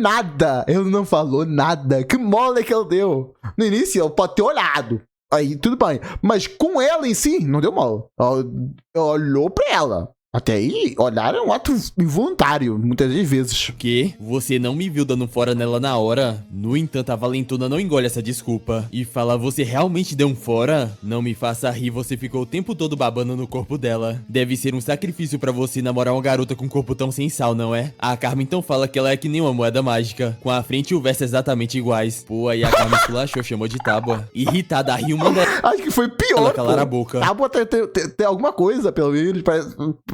ele não falou nada. Que mole que ele deu. No início, ele pode ter olhado. Aí, tudo bem. Mas com ela em si, não deu mole. Olhou pra ela. Até aí, olhar é um ato involuntário, muitas das vezes. Que? Você não me viu dando fora nela na hora? No entanto, a Valentona não engole essa desculpa e fala: você realmente deu um fora? Não me faça rir, você ficou o tempo todo babando no corpo dela. Deve ser um sacrifício pra você namorar uma garota com um corpo tão sem sal, não é? A Carmen então fala que ela é que nem uma moeda mágica, com a frente e o verso exatamente iguais. Pô, aí a Carmen esculachou, chamou de tábua. Irritada, a Rio manda Acho que foi pior, ela calar a boca. Tábua tem alguma coisa, pelo menos.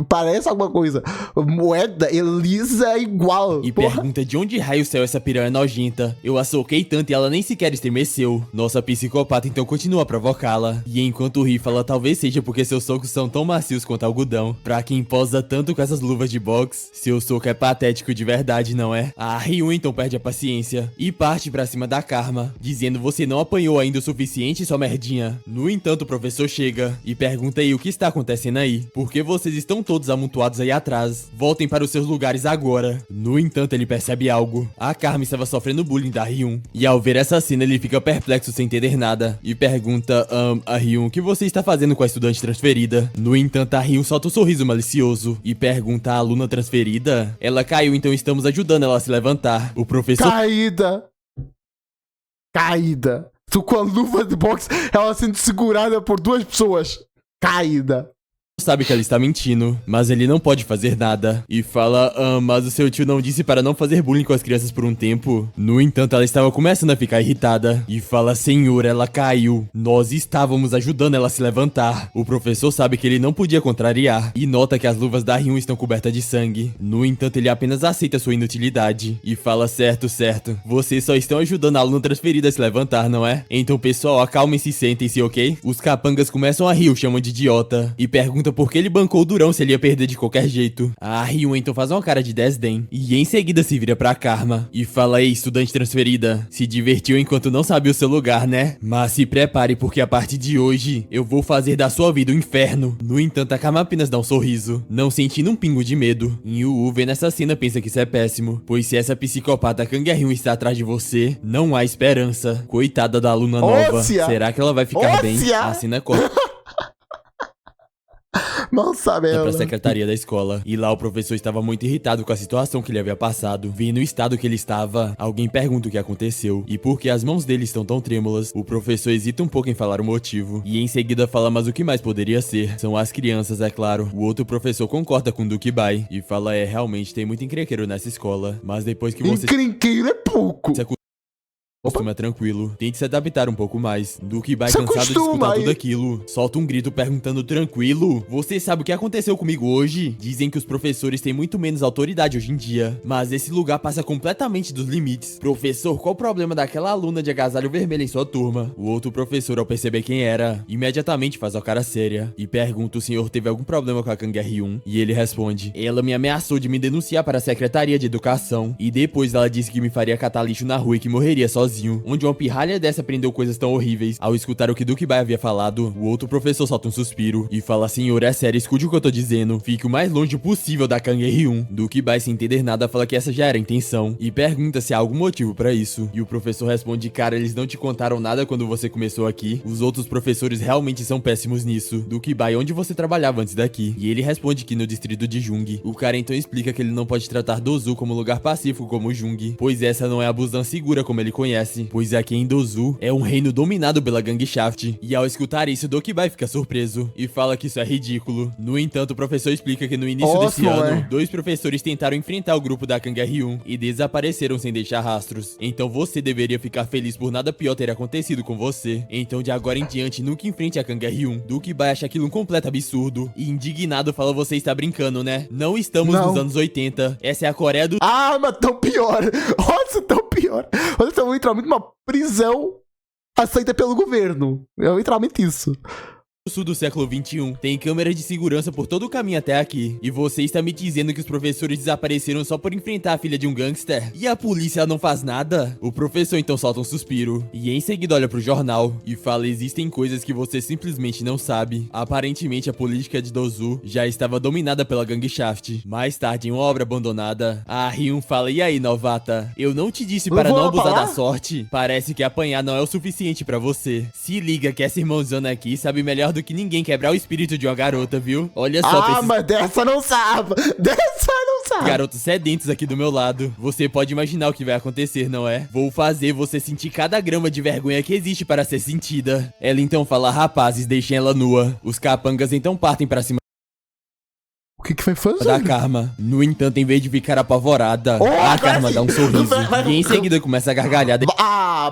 Parece alguma coisa. Moeda, Elisa é igual. E pergunta de onde raio saiu essa piranha nojenta. Eu a soquei tanto e ela nem sequer estremeceu. Nossa psicopata então continua a provocá-la. E enquanto ri, fala: talvez seja porque seus socos são tão macios quanto algodão. Pra quem posa tanto com essas luvas de boxe, seu soco é patético de verdade, não é? A Ryu então perde a paciência e parte pra cima da Karma, dizendo: você não apanhou ainda o suficiente, sua merdinha. No entanto, o professor chega e pergunta aí o que está acontecendo aí. Por que vocês estão todos amontoados aí atrás? Voltem para os seus lugares agora. No entanto, ele percebe algo. A Carmen estava sofrendo bullying da Ryun. E ao ver essa cena, ele fica perplexo sem entender nada. E pergunta, a Ryun, o que você está fazendo com a estudante transferida? No entanto, a Ryun solta um sorriso malicioso. E pergunta, a aluna transferida? Ela caiu, então estamos ajudando ela a se levantar. O professor... Caída. Tu com a luva de boxe, ela sendo segurada por duas pessoas. Caída. Sabe que ela está mentindo, mas ele não pode fazer nada. E fala, mas o seu tio não disse para não fazer bullying com as crianças por um tempo? No entanto, ela estava começando a ficar irritada. E fala, senhor, ela caiu. Nós estávamos ajudando ela a se levantar. O professor sabe que ele não podia contrariar. E nota que as luvas da Ryun estão cobertas de sangue. No entanto, ele apenas aceita sua inutilidade. E fala, certo. Vocês só estão ajudando a aluna transferida a se levantar, não é? Então, pessoal, acalmem-se e sentem-se, ok? Os capangas começam a rir, o chamam de idiota. E perguntam por que ele bancou o durão se ele ia perder de qualquer jeito. A Ryun então faz uma cara de desdém e em seguida se vira pra Karma e fala, ei, estudante transferida, se divertiu enquanto não sabia o seu lugar, né? Mas se prepare porque a partir de hoje eu vou fazer da sua vida um inferno. No entanto, a Karma apenas dá um sorriso, não sentindo um pingo de medo. Yu vendo essa cena pensa que isso é péssimo, pois se essa psicopata Kang Ryun está atrás de você, não há esperança. Coitada da aluna nova. Será que ela vai ficar bem? A cena corta. Mal sabe ela. Pra secretaria da escola. E lá o professor estava muito irritado com a situação que ele havia passado. Vendo o estado que ele estava, alguém pergunta o que aconteceu. E por que as mãos dele estão tão trêmulas, o professor hesita um pouco em falar o motivo. E em seguida fala, mas o que mais poderia ser? São as crianças, é claro. O outro professor concorda com Duke Bai. E fala, realmente tem muito encrenqueiro nessa escola. Mas depois que você... Encrenqueiro é pouco. Costuma tranquilo, tente se adaptar um pouco mais. Duke Bai, cansado de escutar tudo aquilo, solta um grito perguntando, tranquilo? Você sabe o que aconteceu comigo hoje? Dizem que os professores têm muito menos autoridade hoje em dia, mas esse lugar passa completamente dos limites. Professor, qual o problema daquela aluna de agasalho vermelho em sua turma? O outro professor, ao perceber quem era, imediatamente faz a cara séria e pergunta, o senhor teve algum problema com a Kang Ryun? E ele responde, ela me ameaçou de me denunciar para a Secretaria de Educação e depois ela disse que me faria catar lixo na rua e que morreria sozinho. Onde uma pirralha dessa aprendeu coisas tão horríveis. Ao escutar o que Duke Bai havia falado, o outro professor solta um suspiro e fala, senhor, é sério, escute o que eu tô dizendo. Fique o mais longe possível da Kang Ryun. Duke Bai, sem entender nada, fala que essa já era a intenção e pergunta se há algum motivo pra isso. E o professor responde, cara, eles não te contaram nada quando você começou aqui. Os outros professores realmente são péssimos nisso. Duke Bai, onde você trabalhava antes daqui? E ele responde que no distrito de Jung. O cara então explica que ele não pode tratar Dozu como lugar pacífico como Jung, pois essa não é a Busan segura como ele conhece. Pois aqui em Dozu é um reino dominado pela gangue Shaft. E ao escutar isso, Duke Bai fica surpreso e fala que isso é ridículo. No entanto, o professor explica que no início desse ano, dois professores tentaram enfrentar o grupo da Kang Ryun e desapareceram sem deixar rastros. Então você deveria ficar feliz por nada pior ter acontecido com você. Então de agora em diante, nunca enfrente a Kang Ryun. Duke Bai acha aquilo um completo absurdo e indignado fala, você está brincando, né? Não estamos nos anos 80. Essa é a Coreia do... Ah, mas tão pior. Nossa, tão pior. Olha, estamos literalmente numa prisão aceita pelo governo. É literalmente isso. Sul do século 21. Tem câmeras de segurança por todo o caminho até aqui. E você está me dizendo que os professores desapareceram só por enfrentar a filha de um gangster? E a polícia não faz nada? O professor então solta um suspiro. E em seguida olha pro jornal e fala, existem coisas que você simplesmente não sabe. Aparentemente a política de Dozu já estava dominada pela gangue Shaft. Mais tarde, em uma obra abandonada, a Ryun fala, e aí, novata? Eu não te disse para não abusar da sorte? Parece que apanhar não é o suficiente pra você. Se liga que essa irmãozona aqui sabe melhor do falando que ninguém quebra o espírito de uma garota, viu? Olha só pra esses mas dessa não sabe. Dessa não sabe. garotos sedentos aqui do meu lado. Você pode imaginar o que vai acontecer, não é? Vou fazer você sentir cada grama de vergonha que existe para ser sentida. Ela então fala, rapazes, deixem ela nua. Os capangas então partem pra cima O que vai fazer? da Karma. No entanto, em vez de ficar apavorada, a Karma dá um sorriso. E em seguida começa a gargalhar,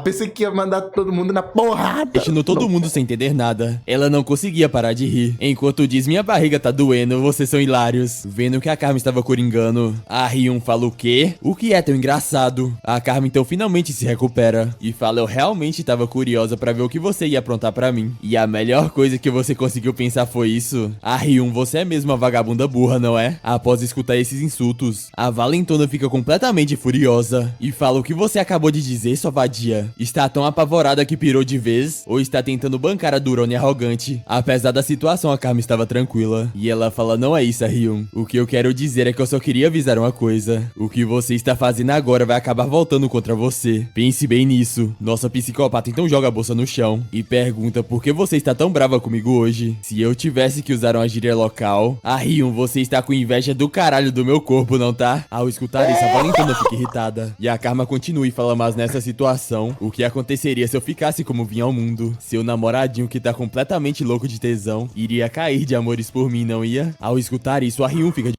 Pensei que ia mandar todo mundo na porrada. deixando todo mundo sem entender nada. Ela não conseguia parar de rir. Enquanto diz, minha barriga tá doendo, vocês são hilários. Vendo que a Karma estava coringando, a Ryun fala o quê? O que é tão engraçado? A Karma então finalmente se recupera. E fala, eu realmente tava curiosa pra ver o que você ia aprontar pra mim. E a melhor coisa que você conseguiu pensar foi isso? A Ryun, você é mesmo uma vagabunda burra, não é? Após escutar esses insultos, a Valentona fica completamente furiosa. E fala, o que você acabou de dizer, sua vadia? Está tão apavorada que pirou de vez? Ou está tentando bancar a durona e arrogante? Apesar da situação, a Karma estava tranquila. E ela fala, não é isso, Ryun. O que eu quero dizer é que eu só queria avisar uma coisa. O que você está fazendo agora vai acabar voltando contra você. Pense bem nisso. Nossa psicopata então joga a bolsa no chão e pergunta por que você está tão brava comigo hoje. Se eu tivesse que usar uma gíria local, Ryun, você está com inveja do caralho do meu corpo, não tá? Ao escutar isso, a Valentona fica irritada. E a Karma continua e fala, mas nessa situação, o que aconteceria se eu ficasse como vim ao mundo? Seu namoradinho que tá completamente louco de tesão, iria cair de amores por mim, não ia? Ao escutar isso, a Ryun fica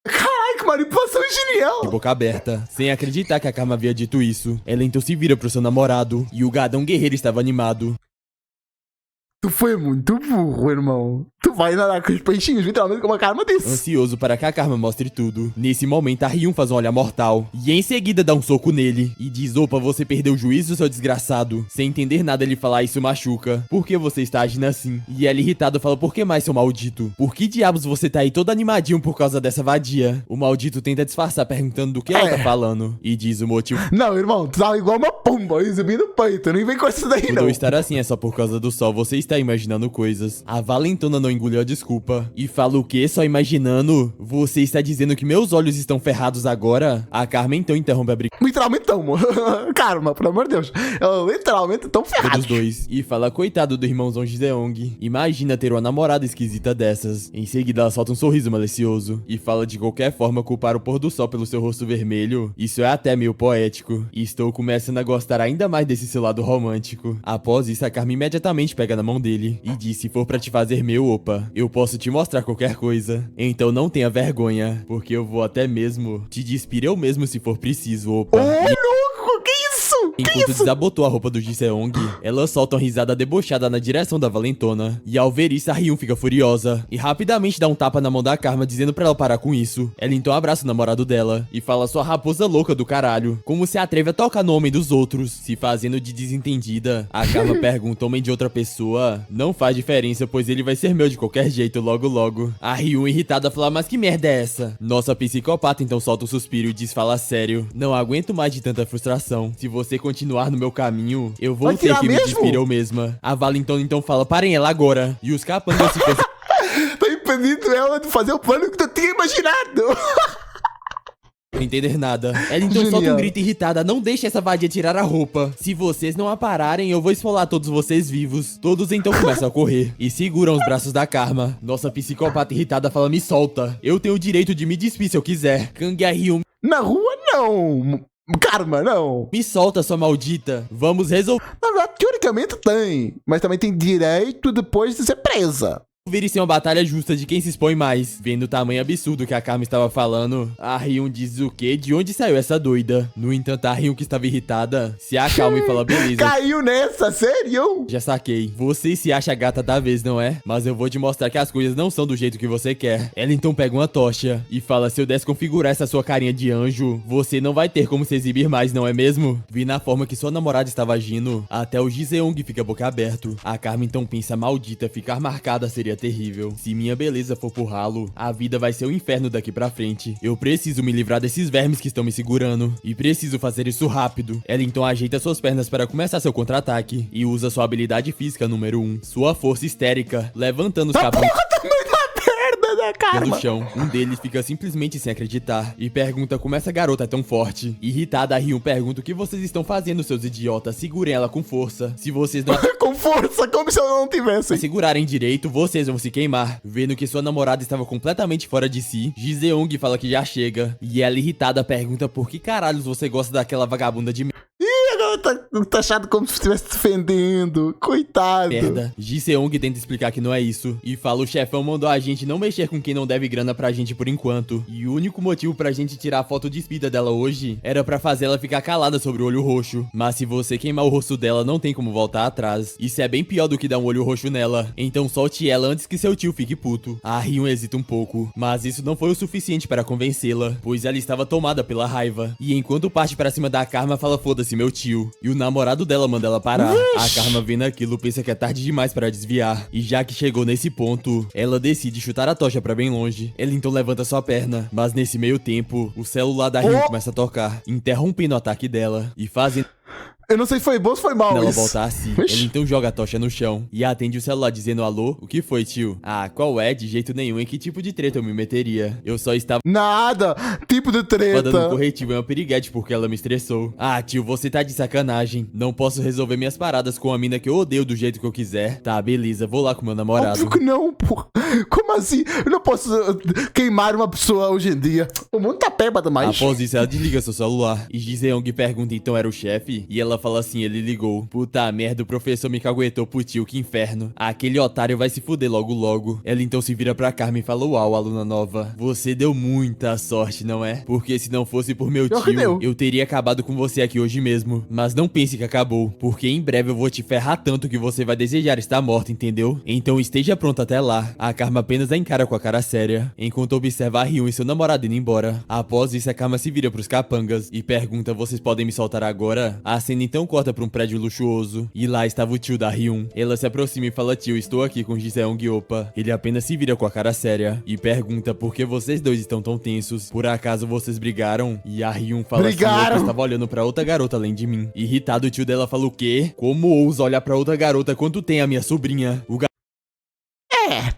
Caraca, manipulação genial. de boca aberta, sem acreditar que a Karma havia dito isso. Ela então se vira pro seu namorado, e o gadão guerreiro estava animado. Tu foi muito burro, irmão. Tu vai nadar com os peixinhos, literalmente, como a Karma disse. Ansioso para que a Karma mostre tudo. Nesse momento, a Ryun faz um olhar mortal. E em seguida dá um soco nele. E diz, opa, você perdeu o juízo, seu desgraçado. Sem entender nada, ele fala, isso machuca. Por que você está agindo assim? E ela irritada fala, por que mais, seu maldito? Por que diabos você tá aí todo animadinho por causa dessa vadia? O maldito tenta disfarçar, perguntando do que ela tá falando. E diz o motivo. Não, irmão, tu tava igual uma pomba, exibindo o peito. Nem vem com isso daí, Por não. eu estar assim é só por causa do sol, você está imaginando coisas. A Valentona não engoliu a desculpa. E fala o quê? Só imaginando? Você está dizendo que meus olhos estão ferrados agora? A Karma então interrompe a briga Literalmente tamo. Karma, pelo amor de Deus. Eu literalmente tão ferrado. dos dois. E fala, coitado do irmãozão Giseong. Imagina ter uma namorada esquisita dessas. Em seguida ela solta um sorriso malicioso. E fala, de qualquer forma, culpar o pôr do sol pelo seu rosto vermelho. Isso é até meio poético. E estou começando a gostar ainda mais desse seu lado romântico. Após isso, a Karma imediatamente pega na mão dele. E diz, se for pra te fazer meu, opa, eu posso te mostrar qualquer coisa. Então não tenha vergonha, porque eu vou até mesmo te despir eu mesmo se for preciso, opa. Ô, louco, que isso? Enquanto desabotou a roupa do Giseong, ela solta uma risada debochada na direção da Valentona. E ao ver isso, a Ryun fica furiosa. E rapidamente dá um tapa na mão da Karma, dizendo pra ela parar com isso. Ela então abraça o namorado dela e fala, sua raposa louca do caralho. Como se atreve a tocar no homem dos outros. Se fazendo de desentendida, a Karma pergunta, homem de outra pessoa? Não faz diferença, pois ele vai ser meu de qualquer jeito logo logo. A Ryun irritada fala, mas que merda é essa? Nossa psicopata então solta um suspiro e diz, fala sério. Não aguento mais de tanta frustração. Se você continuar no meu caminho, eu vou Vai ter tirar que me mesmo? despir eu mesma. A Valentona então fala, parem ela agora. E os capangas se Tá impedindo ela de fazer o plano que tu tinha imaginado. Não entender nada. Ela então solta um Genial. grito irritada, não deixe essa vadia tirar a roupa. Se vocês não a pararem, eu vou esfolar todos vocês vivos. Todos então começam a correr e seguram os braços da Karma. Nossa psicopata irritada fala, me solta. Eu tenho o direito de me despir se eu quiser. Kang e a Ryun, Na rua, não. Karma, não. me solta, sua maldita. Vamos resolver Na verdade, teoricamente tem. Mas também tem direito depois de ser presa. isso em uma batalha justa de quem se expõe mais. Vendo o tamanho absurdo que a Karma estava falando, a Ryun diz o quê? De onde saiu essa doida? No entanto, a Ryun, que estava irritada, se acalma e fala, beleza. Caiu nessa, sério? Já saquei. Você se acha a gata da vez, não é? Mas eu vou te mostrar que as coisas não são do jeito que você quer. Ela então pega uma tocha e fala, se eu desconfigurar essa sua carinha de anjo, você não vai ter como se exibir mais, não é mesmo? Vi na forma que sua namorada estava agindo, até o Giseong fica boca aberto. A Karma então pensa, maldita, ficar marcada seria terrível. Se minha beleza for pro ralo, a vida vai ser um inferno daqui pra frente. Eu preciso me livrar desses vermes que estão me segurando. E preciso fazer isso rápido. Ela então ajeita suas pernas para começar seu contra-ataque. E usa sua habilidade física número 1. Sua força histérica, levantando os capangas. Tamanho da perna! da Karma. Pelo chão, um deles fica simplesmente sem acreditar e pergunta como essa garota é tão forte. Irritada, a Ryun pergunta o que vocês estão fazendo, seus idiotas. Segurem ela com força. Se vocês não Com força, como se eu não tivesse. segurarem direito, vocês vão se queimar. Vendo que sua namorada estava completamente fora de si, Jiseong fala que já chega. E ela, irritada, pergunta por que caralhos você gosta daquela vagabunda de Tá achado como se estivesse defendendo. Coitado. merda. Jiseong tenta explicar que não é isso. E fala: o chefão mandou a gente não mexer com quem não deve grana pra gente por enquanto. E o único motivo pra gente tirar a foto de espida dela hoje era pra fazer ela ficar calada sobre o olho roxo. Mas se você queimar o rosto dela, não tem como voltar atrás. Isso é bem pior do que dar um olho roxo nela. Então solte ela antes que seu tio fique puto. A Ryun hesita um pouco, mas isso não foi o suficiente para convencê-la, pois ela estava tomada pela raiva. E enquanto parte pra cima da Karma, fala: foda-se, meu tio. E o namorado dela manda ela parar. A Karma, vendo aquilo, pensa que é tarde demais para desviar. E já que chegou nesse ponto, ela decide chutar a tocha pra bem longe. Ela então levanta sua perna, mas nesse meio tempo, o celular da Ryun começa a tocar, interrompendo o ataque dela e fazendo Eu não sei se foi bom ou se foi mal ela isso. voltar assim. Ixi. Ele então joga a tocha no chão e atende o celular dizendo: alô? O que foi, tio? Ah, qual é? De jeito nenhum. Em que tipo de treta eu me meteria? Eu só estava Nada. Tipo de dando um treta. corretivo em uma piriguete porque ela me estressou. Ah, tio, você tá de sacanagem. Não posso resolver minhas paradas com a mina que eu odeio do jeito que eu quiser. Tá, beleza, vou lá com meu namorado. Óbvio que não, pô. Como assim? Eu não posso queimar uma pessoa hoje em dia. O mundo tá peba demais. Após isso, ela desliga seu celular. E Jiseong pergunta: então era o chefe? E ela fala assim: ele ligou. Puta merda, o professor me caguetou pro tio, que inferno. Aquele otário vai se fuder logo logo. Ela então se vira pra Carmen e fala: uau, aluna nova, você deu muita sorte, não é? Porque se não fosse por meu Pior que tio, deu. eu teria acabado com você aqui hoje mesmo. Mas não pense que acabou, porque em breve eu vou te ferrar tanto que você vai desejar estar morta, entendeu? Então esteja pronta até lá. A Karma apenas a encara com a cara séria, enquanto observa a Ryun e seu namorado indo embora. Após isso, a Karma se vira pros capangas e pergunta: vocês podem me soltar agora? A cena então corta pra um prédio luxuoso, e lá estava o tio da Ryun. Ela se aproxima e fala: tio, estou aqui com Jiseong. Opa. Ele apenas se vira com a cara séria e pergunta por que vocês dois estão tão tensos. Por acaso vocês brigaram? E a Ryun fala assim: eu estava olhando pra outra garota além de mim. Irritado, o tio dela fala: o quê? Como ousa olhar pra outra garota quando tem a minha sobrinha? O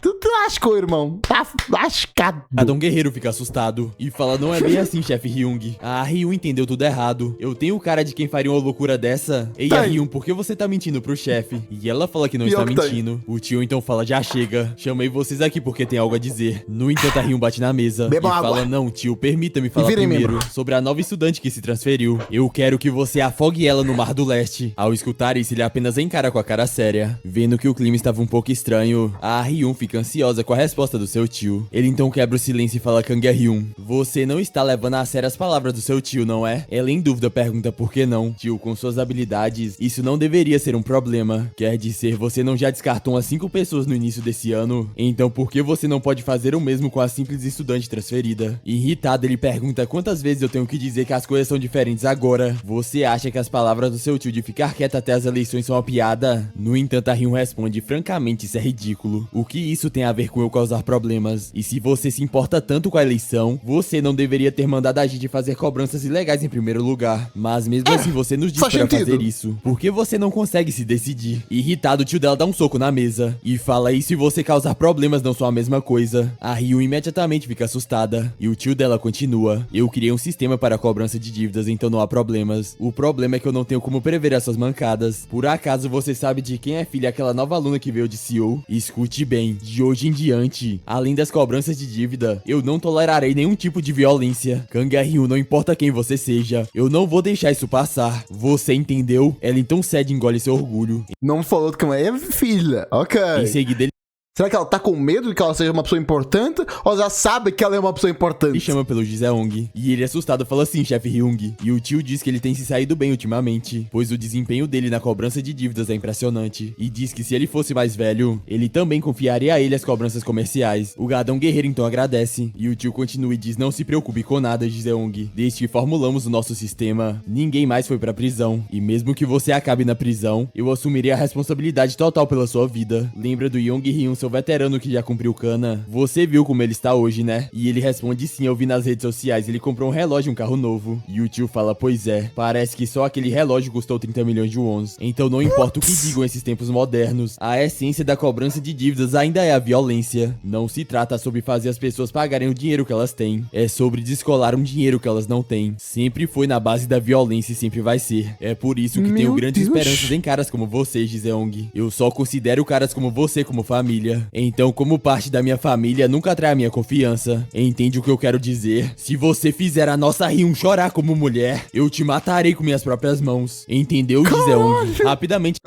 Tu lascou, irmão. Tá lascado. Adão Guerreiro fica assustado e fala: não é bem assim, chefe Ryung. A Ryun entendeu tudo errado. Eu tenho cara de quem faria uma loucura dessa? Ei, a Ryun, por que você tá mentindo pro chefe? E ela fala que não Pior está que mentindo. O tio então fala: já chega. Chamei vocês aqui porque tem algo a dizer. No entanto, a Ryun bate na mesa Beba e água. fala: não, tio, permita-me falar virem primeiro membro. sobre a nova estudante que se transferiu. Eu quero que você afogue ela no Mar do Leste. Ao escutar isso, ele apenas encara com a cara séria. Vendo que o clima estava um pouco estranho, a Ryun fica ansiosa com a resposta do seu tio. Ele então quebra o silêncio e fala: Kang Hyun, você não está levando a sério as palavras do seu tio, não é? Ela em dúvida pergunta por que não. Tio, com suas habilidades, isso não deveria ser um problema. Quer dizer, você não já descartou umas 5 pessoas no início desse ano? Então por que você não pode fazer o mesmo com a simples estudante transferida? Irritado, ele pergunta quantas vezes eu tenho que dizer que as coisas são diferentes agora. Você acha que as palavras do seu tio de ficar quieta até as eleições são uma piada? No entanto, a Ryun responde: francamente, isso é ridículo. O que isso tem a ver com eu causar problemas? E se você se importa tanto com a eleição, você não deveria ter mandado a gente fazer cobranças ilegais em primeiro lugar. Mas mesmo assim você nos diz faz pra sentido. fazer isso. Por que você não consegue se decidir? Irritado, o tio dela dá um soco na mesa e fala: e se você causar problemas não são a mesma coisa? A Ryun imediatamente fica assustada e o tio dela continua: eu criei um sistema para a cobrança de dívidas, então não há problemas. O problema é que eu não tenho como prever essas mancadas. Por acaso você sabe de quem é filha aquela nova aluna que veio de Seoul? Escute bem, de hoje em diante, além das cobranças de dívida, eu não tolerarei nenhum tipo de violência. Kang Hyun, não importa quem você seja, eu não vou deixar isso passar. Você entendeu? Ela então cede e engole seu orgulho. Não falou que é filha. Ok. Em seguida, ele Será que ela tá com medo de que ela seja uma pessoa importante? Ou já sabe que ela é uma pessoa importante? ele chama pelo Jiseong. E ele assustado fala assim: chefe Hyung. E o tio diz que ele tem se saído bem ultimamente, pois o desempenho dele na cobrança de dívidas é impressionante. E diz que se ele fosse mais velho, ele também confiaria a ele as cobranças comerciais. O Gadão Guerreiro então agradece. E o tio continua e diz: não se preocupe com nada, Jiseong. Desde que formulamos o nosso sistema, ninguém mais foi pra prisão. E mesmo que você acabe na prisão, eu assumirei a responsabilidade total pela sua vida. Lembra do Young Hyun, seu seu veterano que já cumpriu cana, você viu como ele está hoje, né? E ele responde sim, eu vi nas redes sociais, ele comprou um relógio e um carro novo. E o tio fala, pois é, parece que só aquele relógio custou 30 milhões de wons. Então não importa o que digam esses tempos modernos, a essência da cobrança de dívidas ainda é a violência. Não se trata sobre fazer as pessoas pagarem o dinheiro que elas têm, é sobre descolar um dinheiro que elas não têm. Sempre foi na base da violência e sempre vai ser. É por isso que tenho grandes esperanças em caras como você, Giseong. Eu só considero caras como você como família. Então, como parte da minha família, nunca atrai a minha confiança. Entende o que eu quero dizer? Se você fizer a nossa Ryun chorar como mulher, eu te matarei com minhas próprias mãos. Entendeu, Giseong? Rapidamente.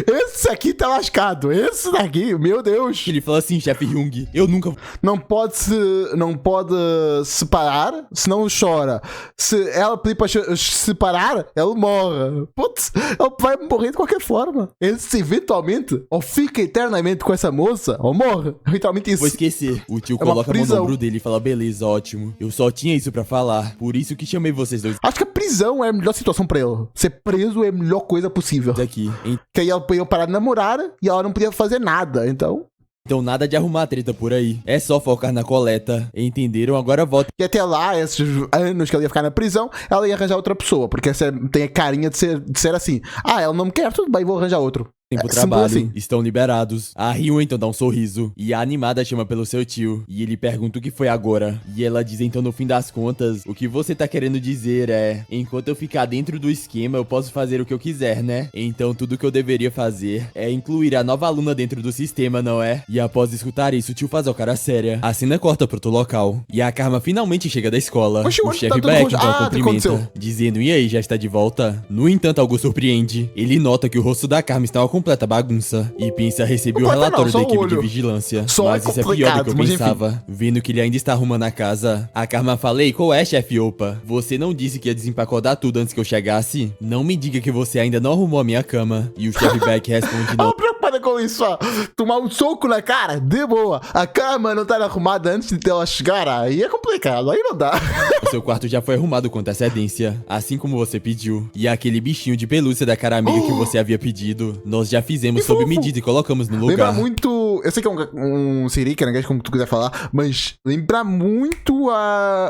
Esse aqui tá lascado. Esse daqui, meu Deus. Ele fala assim, chefe Hyung, eu nunca... Não pode separar, senão chora. Se ela pedir pra separar, ela morre. Putz, ela vai morrer de qualquer forma. Esse eventualmente, ou fica eternamente com essa moça, ou morre. Literalmente isso. Vou esquecer. O tio coloca a mão no ombro dele e fala, beleza, ótimo. Eu só tinha isso pra falar. Por isso que chamei vocês dois. Acho que a prisão é a melhor situação pra ele. Ser preso é a melhor coisa possível. Aqui. Que aí ela podia parar de namorar e ela não podia fazer nada, então nada de arrumar treta por aí. É só focar na coleta. Entenderam? Agora volta. E até lá, esses anos que ela ia ficar na prisão, ela ia arranjar outra pessoa. Porque essa tem a carinha de ser assim. Ah, ela não me quer, tudo bem, vou arranjar outro. Tempo trabalho, assim. Estão liberados. A Ryun então dá um sorriso. E a animada chama pelo seu tio. E ele pergunta o que foi agora. E ela diz então no fim das contas, o que você tá querendo dizer é, enquanto eu ficar dentro do esquema, eu posso fazer o que eu quiser, né? Então tudo que eu deveria fazer é incluir a nova aluna dentro do sistema, não é? E após escutar isso, o tio faz a cara séria. A cena corta pro outro local. E a Karma finalmente chega da escola. Oxi, o chefe Baek então a cumprimenta, dizendo, e aí, já está de volta? No entanto, algo surpreende. Ele nota que o rosto da Karma está uma completa bagunça e pensa receber o relatório da equipe de vigilância. Mas isso é pior do que eu pensava. Vendo que ele ainda está arrumando a casa, a Karma fala, ei, qual é, chefe Opa? Você não disse que ia desempacotar tudo antes que eu chegasse? Não me diga que você ainda não arrumou a minha cama. E o chefe Baek responde não. Preocupada com isso, ó. Tomar um soco na cara, de boa. A cama não tá arrumada antes de ela chegar, aí é complicado, aí não dá. O seu quarto já foi arrumado com antecedência, assim como você pediu. E aquele bichinho de pelúcia da cara amiga que você havia pedido, nós já fizemos sob medida e colocamos no lugar. Lembra muito... Eu sei que é um Siri, caranguejo, como tu quiser falar, mas lembra muito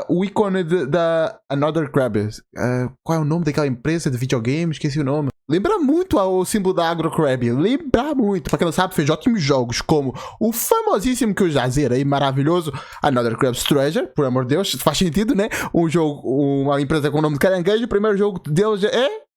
o ícone da Another Crab. Qual é o nome daquela empresa de videogames? Esqueci o nome. Lembra muito o símbolo da Agro Crab. Lembra muito. Pra quem não sabe, fez ótimos jogos, como o famosíssimo que eu já zerei, maravilhoso, Another Crab's Treasure, por amor de Deus. Faz sentido, né? Um jogo, uma empresa com o nome de caranguejo, o primeiro jogo deles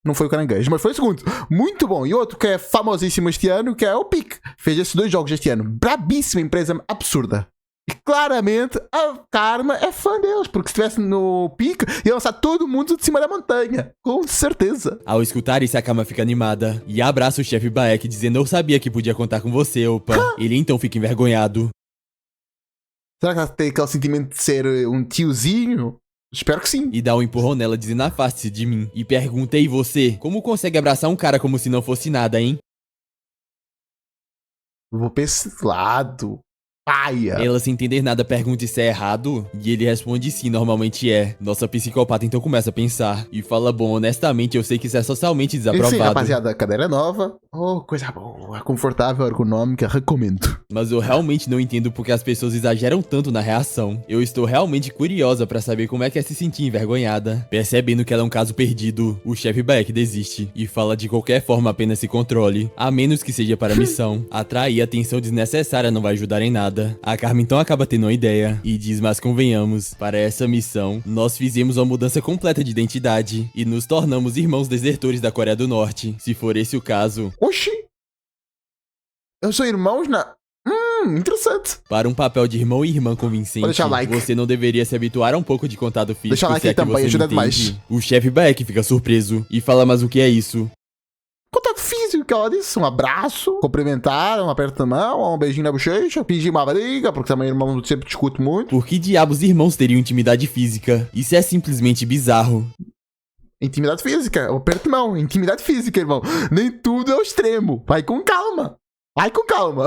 não foi o caranguejo, mas foi o segundo. Muito bom. E outro que é famosíssimo este ano, que é o Pic. Fez esses dois jogos este ano. Brabíssima empresa, absurda. E claramente a Karma é fã deles, porque se estivesse no pico, ia lançar todo mundo de cima da montanha. Com certeza. Ao escutar isso, a Karma fica animada e abraça o chefe Baek, dizendo, eu sabia que podia contar com você, Opa. Ele então fica envergonhado. Será que ela tem aquele sentimento de ser um tiozinho? Espero que sim. E dá um empurrão nela, dizendo, afaste-se de mim. E pergunta, e você? Como consegue abraçar um cara como se não fosse nada, hein? Eu vou pra esse lado. Paia. Ela, sem entender nada, pergunta se é errado. E ele responde sim, normalmente é. Nossa psicopata então começa a pensar. E fala, bom, honestamente, eu sei que isso é socialmente desaprovado. Sim, rapaziada, a cadeira é nova. Oh, coisa boa. Confortável, ergonômica, recomendo. Mas eu realmente não entendo porque as pessoas exageram tanto na reação. Eu estou realmente curiosa pra saber como é que é se sentir envergonhada. Percebendo que ela é um caso perdido, o chefe Baek desiste. E fala de qualquer forma apenas se controle. A menos que seja para a missão. Atrair atenção desnecessária não vai ajudar em nada. A Karma então acaba tendo uma ideia e diz, mas convenhamos, para essa missão, nós fizemos uma mudança completa de identidade e nos tornamos irmãos desertores da Coreia do Norte. Se for esse o caso... Oxi! Eu sou irmãos na... interessante. Para um papel de irmão e irmã convincente, você não deveria se habituar a um pouco de contato físico. Deixa like aí também, ajuda demais. O chefe Baek fica surpreso e fala, mas o que é isso? Contato físico, que ela disse. Um abraço, cumprimentar, um aperto na mão, um beijinho na bochecha, fingir uma briga, porque também irmão sempre discute muito. Por que diabos irmãos teriam intimidade física? Isso é simplesmente bizarro. Intimidade física, um aperto de mão, intimidade física, irmão. Nem tudo é o extremo. Vai com calma. Vai com calma.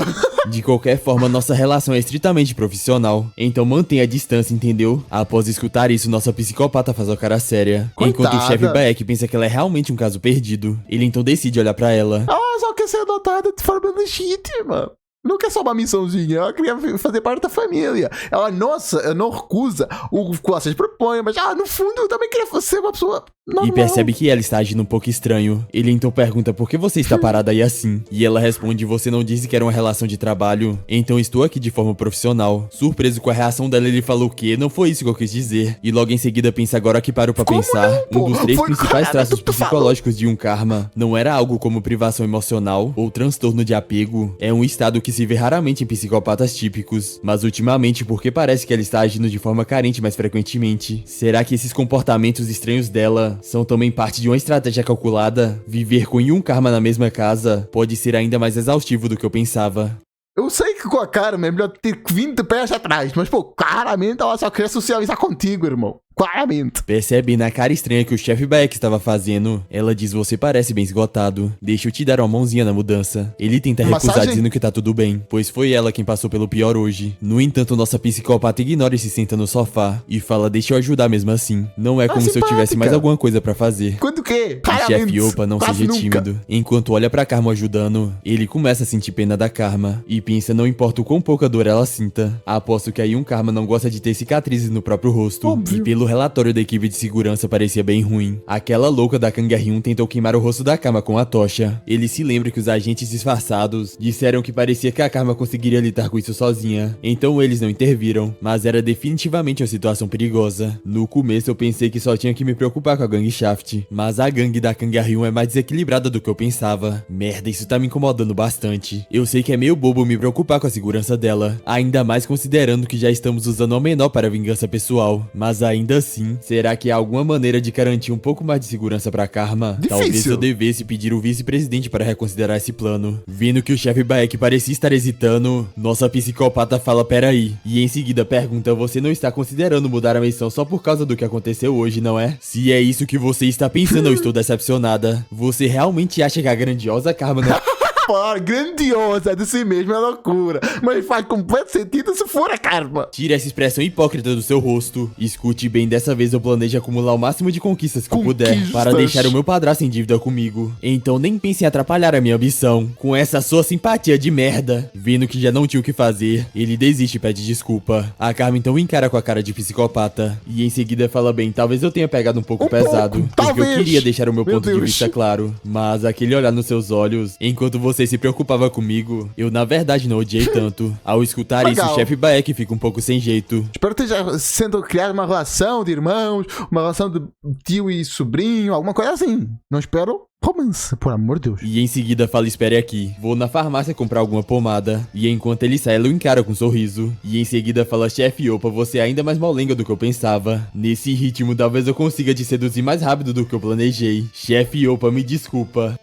De qualquer forma, nossa relação é estritamente profissional. Então mantenha a distância, entendeu? Após escutar isso, nossa psicopata faz a cara séria. Coitada. Enquanto o chefe Baek pensa que ela é realmente um caso perdido. Ele então decide olhar pra ela. Ela só quer ser adotada de forma legítima. Não quer só uma missãozinha, ela queria fazer parte da família. Ela, nossa, não recusa o que vocês propõem, mas no fundo eu também queria ser uma pessoa normal. E percebe que ela está agindo um pouco estranho. Ele então pergunta por que você está parada aí assim. E ela responde, você não disse que era uma relação de trabalho? Então estou aqui de forma profissional. Surpreso com a reação dela, ele falou o quê? Não foi isso que eu quis dizer. E logo em seguida pensa agora que parou pra pensar. não, Um dos 3 principais traços tu psicológicos de um karma não era algo como privação emocional ou transtorno de apego. É um estado que se vê raramente em psicopatas típicos. Mas ultimamente, porque parece que ela está agindo de forma carente mais frequentemente. Será que esses comportamentos estranhos dela são também parte de uma estratégia calculada? Viver com um karma na mesma casa pode ser ainda mais exaustivo do que eu pensava. Eu sei que com a Karma é melhor ter 20 pés atrás, mas pô, claramente ela só quer socializar contigo, irmão. Claramente. Percebe na cara estranha que o chefe Baek estava fazendo. Ela diz, você parece bem esgotado. Deixa eu te dar uma mãozinha na mudança. Ele tenta recusar Massagem? dizendo que tá tudo bem, pois foi ela quem passou pelo pior hoje. No entanto, nossa psicopata ignora e se senta no sofá. E fala, deixa eu ajudar mesmo assim. Não é como se eu tivesse mais alguma coisa pra fazer. Quando o quê? E chefe Opa, não seja tímido. Enquanto olha pra Karma ajudando, ele começa a sentir pena da Karma. E pensa, não importa o quão pouca dor ela sinta. Aposto que aí um Karma não gosta de ter cicatrizes no próprio rosto. Óbvio. E pelo relatório da equipe de segurança parecia bem ruim. Aquela louca da Kangaroo tentou queimar o rosto da Karma com a tocha. Ele se lembra que os agentes disfarçados disseram que parecia que a Karma conseguiria lidar com isso sozinha. Então eles não interviram, mas era definitivamente uma situação perigosa. No começo eu pensei que só tinha que me preocupar com a gangue Shaft, mas a gangue da Kangaroo é mais desequilibrada do que eu pensava. Merda, isso tá me incomodando bastante. Eu sei que é meio bobo me preocupar com a segurança dela, ainda mais considerando que já estamos usando o menor para vingança pessoal, mas ainda assim, será que há alguma maneira de garantir um pouco mais de segurança pra Karma? Difícil. Talvez eu devesse pedir o vice-presidente para reconsiderar esse plano. Vendo que o chefe Baek parecia estar hesitando, nossa psicopata fala peraí, e em seguida pergunta, você não está considerando mudar a missão só por causa do que aconteceu hoje, não é? Se é isso que você está pensando, eu estou decepcionada. Você realmente acha que a grandiosa Karma não... Pô, grandiosa de si mesmo é loucura, mas faz completo sentido se for a Karma. Tira essa expressão hipócrita do seu rosto. Escute bem, dessa vez eu planejo acumular o máximo de conquistas que eu puder para deixar o meu padrasto em dívida comigo. Então nem pense em atrapalhar a minha ambição. Com essa sua simpatia de merda. Vendo que já não tinha o que fazer, ele desiste e pede desculpa. A Karma então encara com a cara de psicopata. E em seguida fala bem, talvez eu tenha pegado um pouco pesado. Porque eu queria deixar o meu ponto de vista claro. Mas aquele olhar nos seus olhos, enquanto você se preocupava comigo, eu na verdade não odiei tanto. Ao escutar isso, o chefe Baek fica um pouco sem jeito. Espero que esteja sendo criada uma relação de irmãos, uma relação de tio e sobrinho, alguma coisa assim. Não espero romance, por amor de Deus. E em seguida fala, espere aqui, vou na farmácia comprar alguma pomada. E enquanto ele sai, ela o encara com um sorriso. E em seguida fala, chefe Opa, você é ainda mais molenga do que eu pensava. Nesse ritmo, talvez eu consiga te seduzir mais rápido do que eu planejei. Chefe Opa, me desculpa.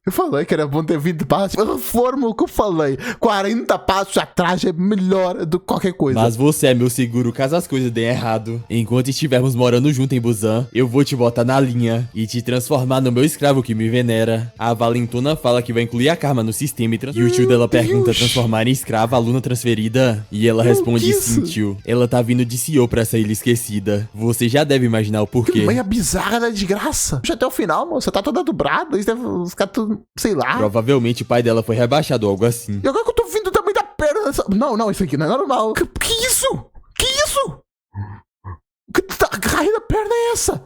Eu falei que era bom ter 20 passos. Eu reformo o que eu falei. 40 passos atrás é melhor do que qualquer coisa. Mas você é meu seguro caso as coisas deem errado. Enquanto estivermos morando junto em Busan, eu vou te botar na linha e te transformar no meu escravo que me venera. A Valentona fala que vai incluir a Karma no sistema e o tio dela pergunta transformar em escrava a aluna transferida. E ela responde sim, tio. Ela tá vindo de CEO pra essa ilha esquecida. Você já deve imaginar o porquê. Que manha bizarra da desgraça. Já até o final, moça, tá toda dobrada. Isso deve ficar tudo... sei lá. Provavelmente o pai dela foi rebaixado ou algo assim. E agora que eu tô vindo também da perna dessa... Não, isso aqui não é normal. Que isso? Que isso? Que raio da perna é essa?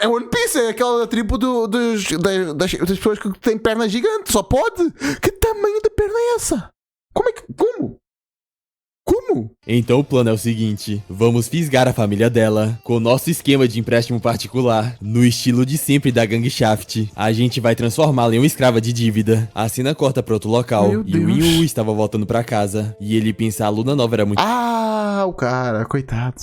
É One Piece, é aquela tribo das pessoas que têm perna gigante, só pode. Que tamanho de perna é essa? Como? Então o plano é o seguinte, vamos fisgar a família dela, com nosso esquema de empréstimo particular, no estilo de sempre da gangue Shaft. A gente vai transformá-la em uma escrava de dívida. A cena corta pra outro local, e o Inu estava voltando pra casa, e ele pensa a aluna nova era muito... Ah, o cara, coitado.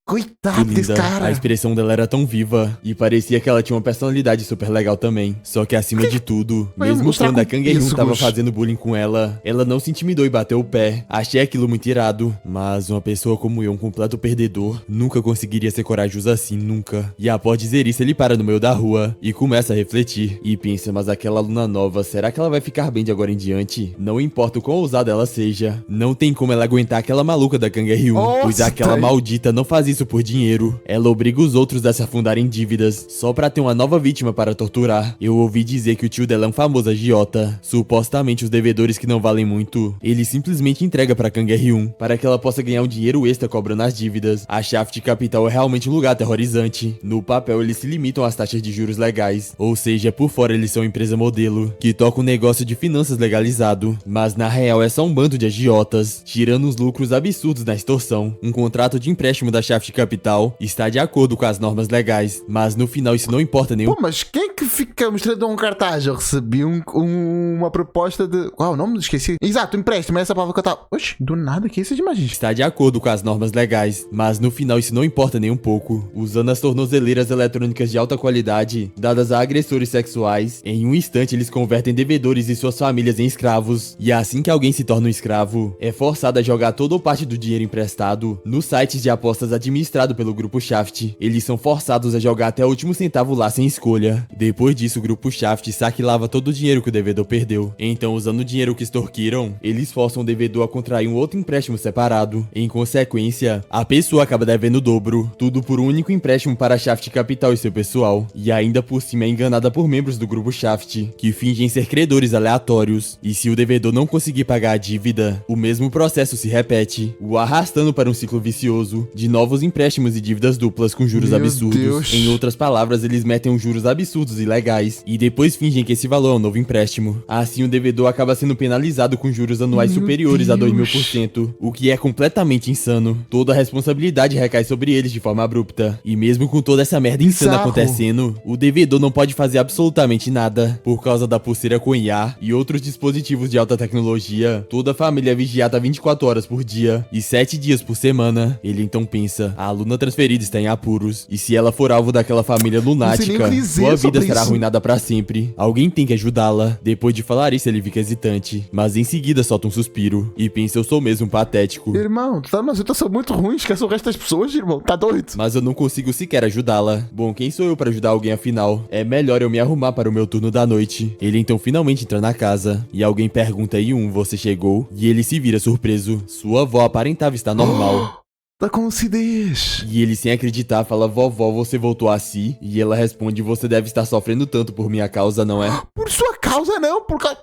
Coitado desse cara. A expressão dela era tão viva e parecia que ela tinha uma personalidade super legal também. Só que acima de tudo, mesmo quando a Kangaroo tava fazendo bullying com ela, ela não se intimidou e bateu o pé. Achei aquilo muito irado, mas uma pessoa como eu, um completo perdedor, nunca conseguiria ser corajoso assim, nunca. E após dizer isso, ele para no meio da rua e começa a refletir. E pensa, mas aquela aluna nova, será que ela vai ficar bem de agora em diante? Não importa o quão ousada ela seja, não tem como ela aguentar aquela maluca da Kangaroo, pois aquela maldita não faz isso isso por dinheiro. Ela obriga os outros a se afundarem em dívidas, só pra ter uma nova vítima para torturar. Eu ouvi dizer que o tio dela é um famoso agiota. Supostamente os devedores que não valem muito, ele simplesmente entrega pra Kangaroo 1, para que ela possa ganhar um dinheiro extra cobrando as dívidas. A Shaft Capital é realmente um lugar aterrorizante. No papel eles se limitam às taxas de juros legais, ou seja, por fora eles são empresa modelo, que toca um negócio de finanças legalizado, mas na real é só um bando de agiotas, tirando uns lucros absurdos na extorsão. Um contrato de empréstimo da Shaft Capital está de acordo com as normas legais, mas no final isso não importa nenhum. Pô, mas quem que fica mostrando um cartaz? Eu recebi uma proposta de... Qual é o nome? Esqueci. Exato, empréstimo, essa palavra que eu tava... Oxe, do nada, que isso é de magia. Está de acordo com as normas legais, mas no final isso não importa nem um pouco. Usando as tornozeleiras eletrônicas de alta qualidade, dadas a agressores sexuais, em um instante eles convertem devedores e suas famílias em escravos. E assim que alguém se torna um escravo, é forçado a jogar toda ou parte do dinheiro emprestado nos sites de apostas administrado pelo Grupo Shaft. Eles são forçados a jogar até o último centavo lá sem escolha. Depois disso, o Grupo Shaft saca e lava todo o dinheiro que o devedor perdeu. Então, usando o dinheiro que extorquiram, eles forçam o devedor a contrair um outro empréstimo separado. Em consequência, a pessoa acaba devendo o dobro, tudo por um único empréstimo para a Shaft Capital e seu pessoal. E ainda por cima é enganada por membros do Grupo Shaft, que fingem ser credores aleatórios. E se o devedor não conseguir pagar a dívida, o mesmo processo se repete, o arrastando para um ciclo vicioso de novos empréstimos e dívidas duplas com juros Meu absurdos. Deus. Em outras palavras, eles metem uns juros absurdos e ilegais, e depois fingem que esse valor é um novo empréstimo. Assim, o devedor acaba sendo penalizado com juros anuais Meu superiores a Deus. 2000%, o que é completamente insano. Toda a responsabilidade recai sobre eles de forma abrupta. E mesmo com toda essa merda insana Bizarro. acontecendo, o devedor não pode fazer absolutamente nada. Por causa da pulseira com IA e outros dispositivos de alta tecnologia, toda a família é vigiada 24 horas por dia e 7 dias por semana. Ele então pensa, a aluna transferida está em apuros, e se ela for alvo daquela família nem o lunática, que dizer sua vida sobre será isso. arruinada pra sempre. Alguém tem que ajudá-la. Depois de falar isso, ele fica hesitante, mas em seguida solta um suspiro e pensa, eu sou mesmo patético. Irmão, tu tá numa situação muito ruim, esquece o resto das pessoas, irmão. Tá doido? Mas eu não consigo sequer ajudá-la. Bom, quem sou eu pra ajudar alguém afinal? É melhor eu me arrumar para o meu turno da noite. Ele então finalmente entra na casa, e alguém pergunta, você chegou? E ele se vira surpreso. Sua avó aparentava estar normal. Tá com lucidez. E ele sem acreditar fala, vovó, você voltou a si? E ela responde, você deve estar sofrendo tanto por minha causa, não é? Por sua causa, não, por causa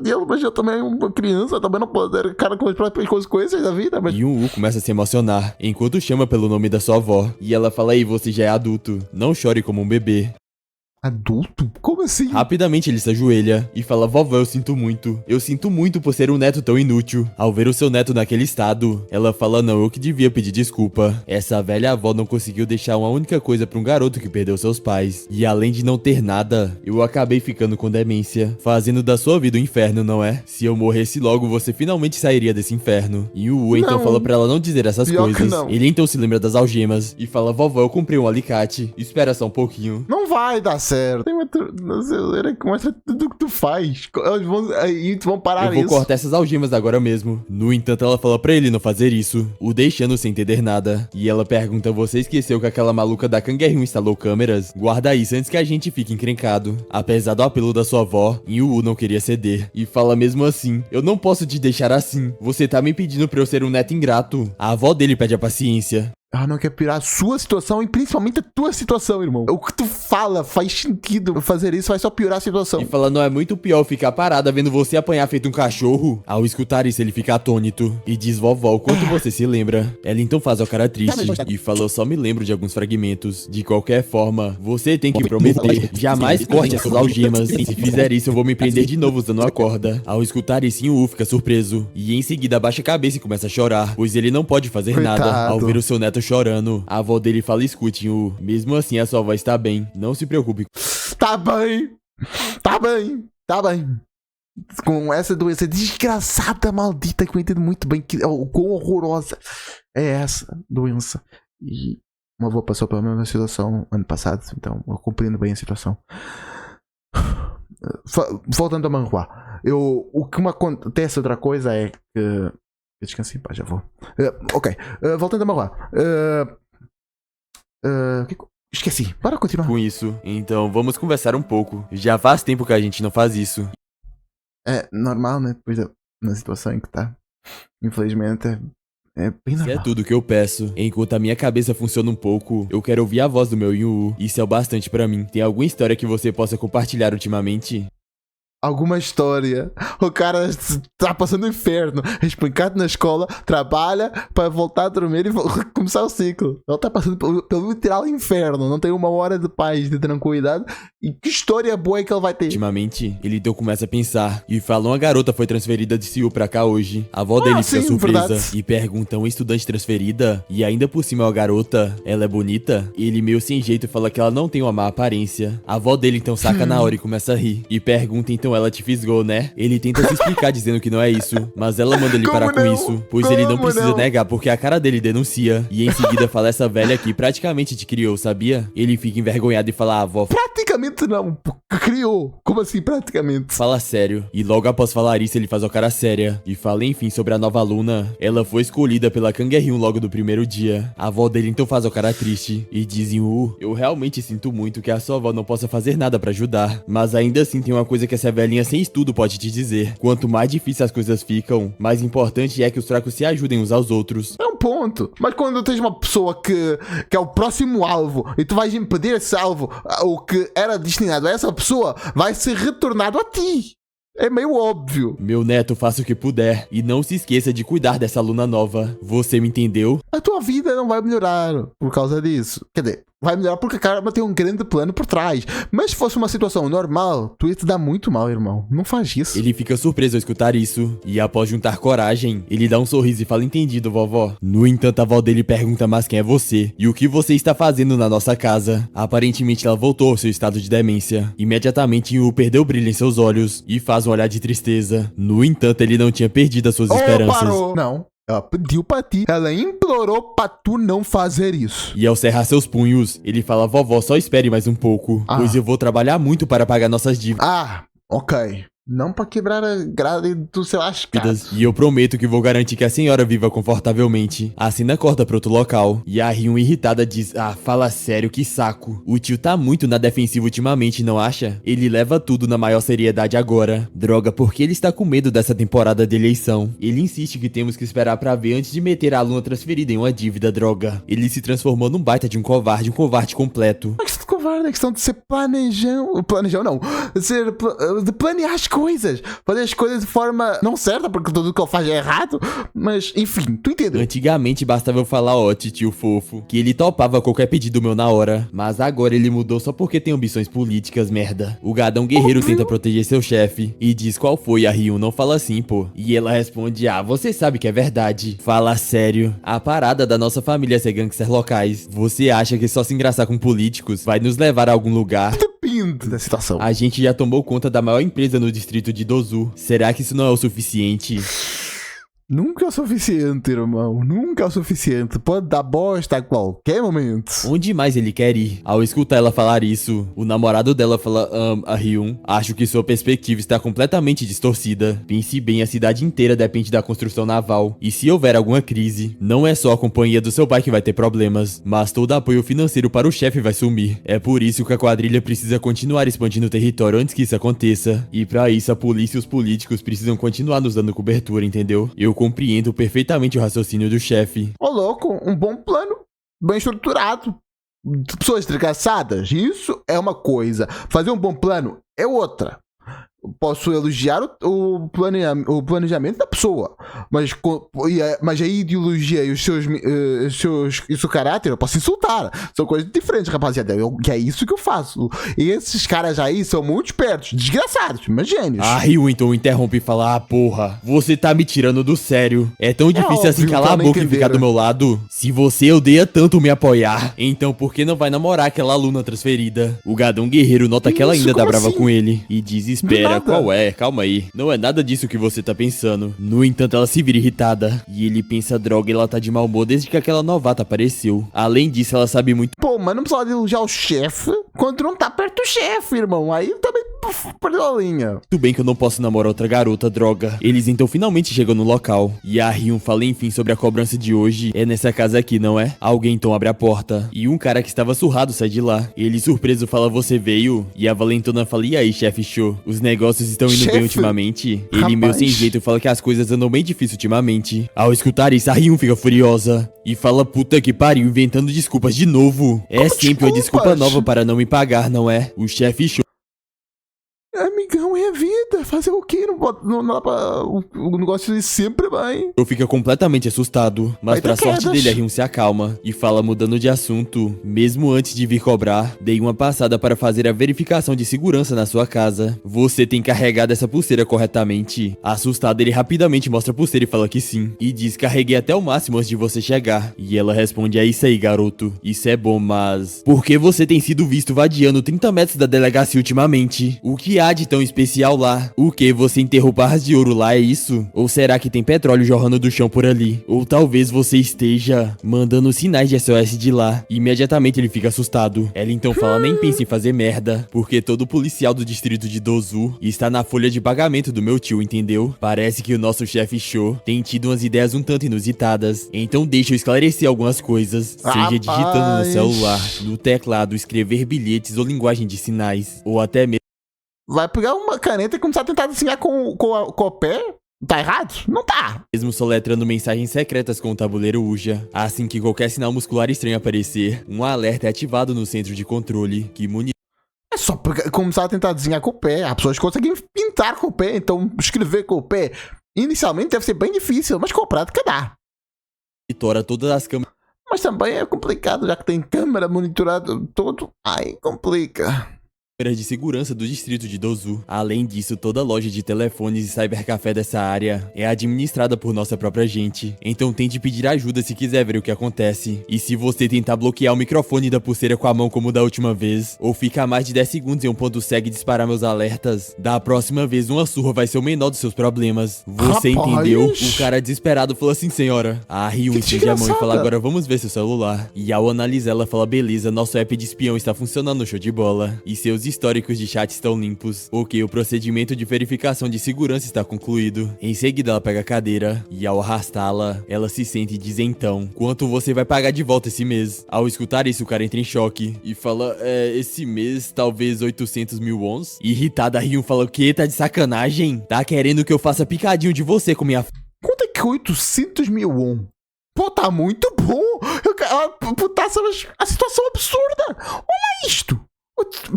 dele, mas eu também, uma criança, também não posso ser cara com as próprias consequências da vida, mas... E começa a se emocionar, enquanto chama pelo nome da sua avó. E ela fala, ei, você já é adulto, não chore como um bebê. Adulto? Como assim? Rapidamente ele se ajoelha e fala, vovó, eu sinto muito por ser um neto tão inútil. Ao ver o seu neto naquele estado, ela fala, não, eu que devia pedir desculpa. Essa velha avó não conseguiu deixar uma única coisa pra um garoto que perdeu seus pais. E além de não ter nada, eu acabei ficando com demência, fazendo da sua vida um inferno, não é? Se eu morresse logo, você finalmente sairia desse inferno. E o então Não. fala pra ela não dizer essas Pior que coisas. não. Ele então se lembra das algemas e fala, vovó, eu comprei um alicate, espera só um pouquinho. Não vai dar certo. Tem uma acelera que mostra tudo que tu faz. Eles vão, aí vão parar Eu vou isso. cortar essas algemas agora mesmo. No entanto, ela fala pra ele não fazer isso, o deixando sem entender nada. E ela pergunta, você esqueceu que aquela maluca da Kangaroo instalou câmeras? Guarda isso antes que a gente fique encrencado. Apesar do apelo da sua avó, Yu não queria ceder. E fala mesmo assim, eu não posso te deixar assim. Você tá me pedindo pra eu ser um neto ingrato. A avó dele pede a paciência. Ela não quer pirar a sua situação e principalmente a tua situação, irmão. O que tu fala faz sentido. Fazer isso vai só piorar a situação. E fala, não é muito pior ficar parada vendo você apanhar feito um cachorro? Ao escutar isso, ele fica atônito e diz, vovó, o quanto você se lembra? Ela então faz a cara triste e fala, eu só me lembro de alguns fragmentos. De qualquer forma, você tem que prometer, jamais corte essas algemas. Se fizer isso, eu vou me prender de novo usando a corda. Ao escutar isso, Yu fica surpreso e em seguida abaixa a cabeça e começa a chorar, pois ele não pode fazer nada. Coitado. Ao ver o seu neto chorando, a avó dele fala, escute, Yu, mesmo assim a sua avó está bem, não se preocupe. Tá bem. Tá bem. Tá bem. Com essa doença desgraçada, maldita, que eu entendo muito bem o quão horrorosa é essa doença. E uma avó passou pela mesma situação ano passado, então eu compreendo bem a situação. Voltando a Manhua, o que me acontece outra coisa é que... Descanse em paz, já vou. Ok, voltando a Manhua. Esqueci, bora continuar. Com isso, então vamos conversar um pouco. Já faz tempo que a gente não faz isso. É normal, né? Depois na situação em que tá. Infelizmente É bem Isso é normal. tudo que eu peço. Enquanto a minha cabeça funciona um pouco, eu quero ouvir a voz do meu Yu. Isso é o bastante pra mim. Tem alguma história que você possa compartilhar ultimamente? Alguma história. O cara tá passando inferno, espancado na escola, trabalha pra voltar a dormir e começar o ciclo. Ele tá passando pelo literal inferno. Não tem uma hora de paz, de tranquilidade. E que história boa é que ele vai ter? Ultimamente, ele então começa a pensar e fala: uma garota foi transferida de Seul pra cá hoje. A avó dele fica sim, surpresa verdade. e pergunta: uma estudante transferida? E ainda por cima é uma garota? Ela é bonita? Ele meio sem jeito fala que ela não tem uma má aparência. A avó dele então saca na hora e começa a rir. E pergunta: então ela te fisgou, né? Ele tenta se explicar dizendo que não é isso, mas ela manda ele Como parar com não? isso, pois ele não Como precisa não? negar porque a cara dele denuncia. E em seguida fala: essa velha aqui praticamente te criou, sabia? Ele fica envergonhado e fala: avó, Praticamente não. Criou. Como assim praticamente? fala sério. E logo após falar isso, ele faz a cara séria e fala enfim sobre a nova aluna. Ela foi escolhida pela Kangaroo logo do primeiro dia. A avó dele então faz a cara triste e dizem: eu realmente sinto muito que a sua avó não possa fazer nada pra ajudar. Mas ainda assim tem uma coisa que essa velhinha sem estudo pode te dizer. Quanto mais difíceis as coisas ficam, mais importante é que os fracos se ajudem uns aos outros. É um ponto. Mas quando tens uma pessoa que é o próximo alvo e tu vais impedir esse alvo, o que era destinado a essa pessoa vai ser retornado a ti. É meio óbvio. Meu neto, faça o que puder e não se esqueça de cuidar dessa aluna nova. Você me entendeu? A tua vida não vai melhorar por causa disso. Quer dizer, vai melhorar porque a Karma tem um grande plano por trás. Mas se fosse uma situação normal, tu ia te dar muito mal, irmão. Não faz isso. Ele fica surpreso ao escutar isso, e após juntar coragem, ele dá um sorriso e fala: entendido, vovó. No entanto, a avó dele pergunta: mas quem é você? E o que você está fazendo na nossa casa? Aparentemente, ela voltou ao seu estado de demência. Imediatamente, Yu perdeu o brilho em seus olhos e faz um olhar de tristeza. No entanto, ele não tinha perdido as suas esperanças. Parou! Não. Ela pediu pra ti. Ela implorou pra tu não fazer isso. E ao cerrar seus punhos, ele fala: vovó, só espere mais um pouco, pois eu vou trabalhar muito para pagar nossas dívidas. Ok. Não pra quebrar a grade do seu ascado. E eu prometo que vou garantir que a senhora viva confortavelmente. A cena corta pra outro local. E a Ryun irritada diz: fala sério, que saco. O tio tá muito na defensiva ultimamente, não acha? Ele leva tudo na maior seriedade agora. Droga, porque ele está com medo dessa temporada de eleição. Ele insiste que temos que esperar pra ver antes de meter a aluna transferida em uma dívida, droga. Ele se transformou num baita de um covarde completo. Não é questão de covarde, é questão de ser planejão. Planejão não. De planear as coisas. Fazer as coisas de forma não certa, porque tudo que ele faz é errado. Mas, enfim, tu entendeu? Antigamente bastava eu falar: ó, tio fofo, que ele topava qualquer pedido meu na hora. Mas agora ele mudou só porque tem ambições políticas, merda. O gadão guerreiro tenta proteger seu chefe e diz: qual foi? A Ryun não fala assim, pô. E ela responde: você sabe que é verdade. Fala sério. A parada da nossa família é ser gangsters locais. Você acha que só se engraçar com políticos vai nos levar a algum lugar? Depende da situação. A gente já tomou conta da maior empresa no distrito de Dozu. Será que isso não é o suficiente? Nunca é o suficiente, irmão. Nunca é o suficiente. Pode dar bosta a qualquer momento. Onde mais ele quer ir? Ao escutar ela falar isso, o namorado dela fala: a Ryun, acho que sua perspectiva está completamente distorcida. Pense bem, a cidade inteira depende da construção naval. E se houver alguma crise, não é só a companhia do seu pai que vai ter problemas, mas todo apoio financeiro para o chefe vai sumir. É por isso que a quadrilha precisa continuar expandindo o território antes que isso aconteça. E para isso, a polícia e os políticos precisam continuar nos dando cobertura, entendeu? Eu compreendo perfeitamente o raciocínio do chefe. Ô, louco, um bom plano, bem estruturado. Pessoas estressadas, isso é uma coisa. Fazer um bom plano é outra. Posso elogiar o planejamento da pessoa, mas a ideologia e o seu caráter eu posso insultar. São coisas diferentes, rapaziada. Que é isso que eu faço. E esses caras aí são muito espertos, desgraçados, mas gênios. A Ryun então interrompe e fala: porra, você tá me tirando do sério. É tão difícil assim óbvio, calar a tá boca e nem ficar do entenderam. meu lado? Se você odeia tanto me apoiar, então por que não vai namorar aquela aluna transferida? O gadão guerreiro nota que ela Isso, ainda dá como brava assim? com ele e diz: espera, nada. qual é? Calma aí. Não é nada disso que você tá pensando. No entanto, ela se vira irritada. E ele pensa: droga, ela tá de mau humor desde que aquela novata apareceu. Além disso, ela sabe muito. Pô, mas não precisa de elogiar o chefe quando tu não tá perto do chefe, irmão. Aí também perdeu a linha. Tudo bem que eu não posso namorar outra garota, droga. Eles então finalmente chegam no local. E a Ryun fala enfim sobre a cobrança de hoje. É nessa casa aqui, não é? Alguém então abre a porta. E um cara que estava surrado sai de lá. Ele surpreso fala, você veio? E a Valentona fala, e aí, chefe show? Os negócios estão indo bem ultimamente? Ele meio sem jeito fala que as coisas andam bem difíceis ultimamente. Ao escutar isso, a Ryun fica furiosa. E fala, puta que pariu, inventando desculpas de novo. É sempre uma desculpa nova para não me pagar, não é? O chefe show. Amigão, é a vida. Fazer o quê? Não dá pra... O negócio de sempre vai. Eu fico completamente assustado, mas pra sorte dele, a Ryun se acalma e fala mudando de assunto. Mesmo antes de vir cobrar, dei uma passada para fazer a verificação de segurança na sua casa. Você tem carregado essa pulseira corretamente? Assustado, ele rapidamente mostra a pulseira e fala que sim. E diz, carreguei até o máximo antes de você chegar. E ela responde, é isso aí, garoto. Isso é bom, mas... por que você tem sido visto vadiando 30 metros da delegacia ultimamente? O que há de tão especial lá? O que? Você enterrou barras de ouro lá, é isso? Ou será que tem petróleo jorrando do chão por ali? Ou talvez você esteja mandando sinais de SOS de lá. Imediatamente ele fica assustado. Ela então fala, nem pense em fazer merda, porque todo policial do distrito de Dozu está na folha de pagamento do meu tio, entendeu? Parece que o nosso chefe show tem tido umas ideias um tanto inusitadas. Então deixa eu esclarecer algumas coisas. Seja digitando no celular, no teclado, escrever bilhetes ou linguagem de sinais, ou até mesmo vai pegar uma caneta e começar a tentar desenhar com o pé? Tá errado? Não tá. mesmo soletrando mensagens secretas com o tabuleiro Uja. Assim que qualquer sinal muscular estranho aparecer, um alerta é ativado no centro de controle, que é só começar a tentar desenhar com o pé. As pessoas conseguem pintar com o pé, então escrever com o pé inicialmente deve ser bem difícil, mas com a prática dá. monitora todas as câmeras Mas também é complicado, já que tem câmera monitorado todo. Aí complica. de segurança do distrito de Dozu. Além disso, toda loja de telefones e cybercafé dessa área é administrada por nossa própria gente. Então tente pedir ajuda se quiser ver o que acontece. E se você tentar bloquear o microfone da pulseira com a mão como da última vez, ou ficar mais de 10 segundos em um ponto cego e disparar meus alertas, da próxima vez uma surra vai ser o menor dos seus problemas. Você entendeu? O cara desesperado falou assim, senhora. A Ryun estende a mão e fala, agora vamos ver seu celular. E ao analisar ela fala, beleza, nosso app de espião está funcionando, show de bola. E seus históricos de chat estão limpos. Ok, o procedimento de verificação de segurança está concluído. Em seguida ela pega a cadeira e ao arrastá-la, ela se sente e diz então, quanto você vai pagar de volta esse mês? Ao escutar isso, o cara entra em choque e fala, esse mês talvez 800 mil wons? Irritada, a Ryun fala, o que? Tá de sacanagem? Tá querendo que eu faça picadinho de você com minha... Quanto é que 800 mil won? Pô, tá muito bom. Putaça, a situação absurda. Olha isto.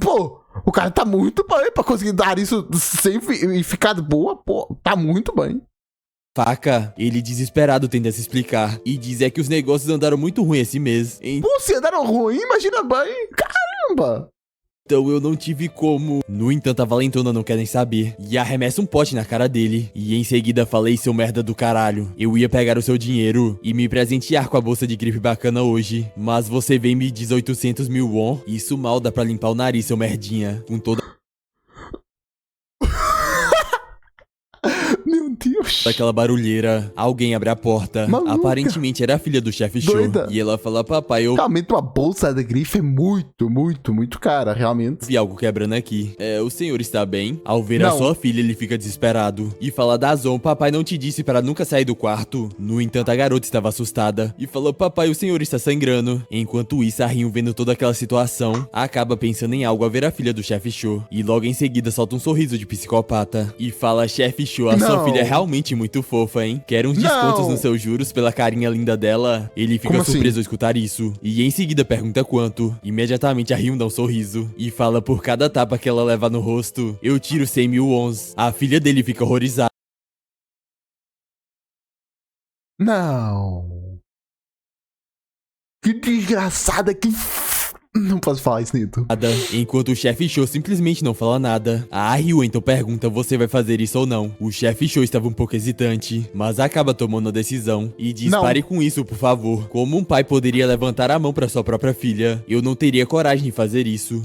Pô, o cara tá muito bem pra conseguir dar isso sem ficar de boa. Pô, tá muito bem. Faca, ele desesperado tenta se explicar e diz que os negócios andaram muito ruim esse mês. Pô, se andaram ruim, imagina bem. Caramba. Então eu não tive como. No entanto, a Valentona não quer nem saber e arremessa um pote na cara dele. E em seguida falei, seu merda do caralho, eu ia pegar o seu dinheiro e me presentear com a bolsa de grife bacana hoje, mas você vem e me diz 800 mil won. Isso mal dá pra limpar o nariz, seu merdinha. Com toda Meu Deus. aquela barulheira, alguém abre a porta. Maluca. Aparentemente era a filha do chefe show. Doida. E ela fala, papai, eu Realmente uma bolsa de grife é muito cara, realmente. vi algo quebrando aqui. O senhor está bem? Ao ver a Não. sua filha, ele fica desesperado. E fala, Dazon, papai não te disse para nunca sair do quarto? No entanto, a garota estava assustada. E falou, papai, o senhor está sangrando. Enquanto isso, a Ryun, vendo toda aquela situação, acaba pensando em algo a ver a filha do chefe show. E logo em seguida solta um sorriso de psicopata. E fala, chefe show, a sua Não. filha é realmente muito fofa, hein? Quer uns descontos nos seus juros pela carinha linda dela? Ele fica Como assim? surpreso ao escutar isso. E em seguida pergunta quanto. Imediatamente a Ryun dá um sorriso. E fala, por cada tapa que ela leva no rosto, eu tiro 100 mil wons. A filha dele fica horrorizada. Não. Que desgraçada, que... Não posso falar isso, Nito. Enquanto o chefe show simplesmente não fala nada. A Ryun então pergunta, você vai fazer isso ou não? O chefe show estava um pouco hesitante, mas acaba tomando a decisão e diz, Não. pare com isso, por favor. Como um pai poderia levantar a mão para sua própria filha? Eu não teria coragem de fazer isso.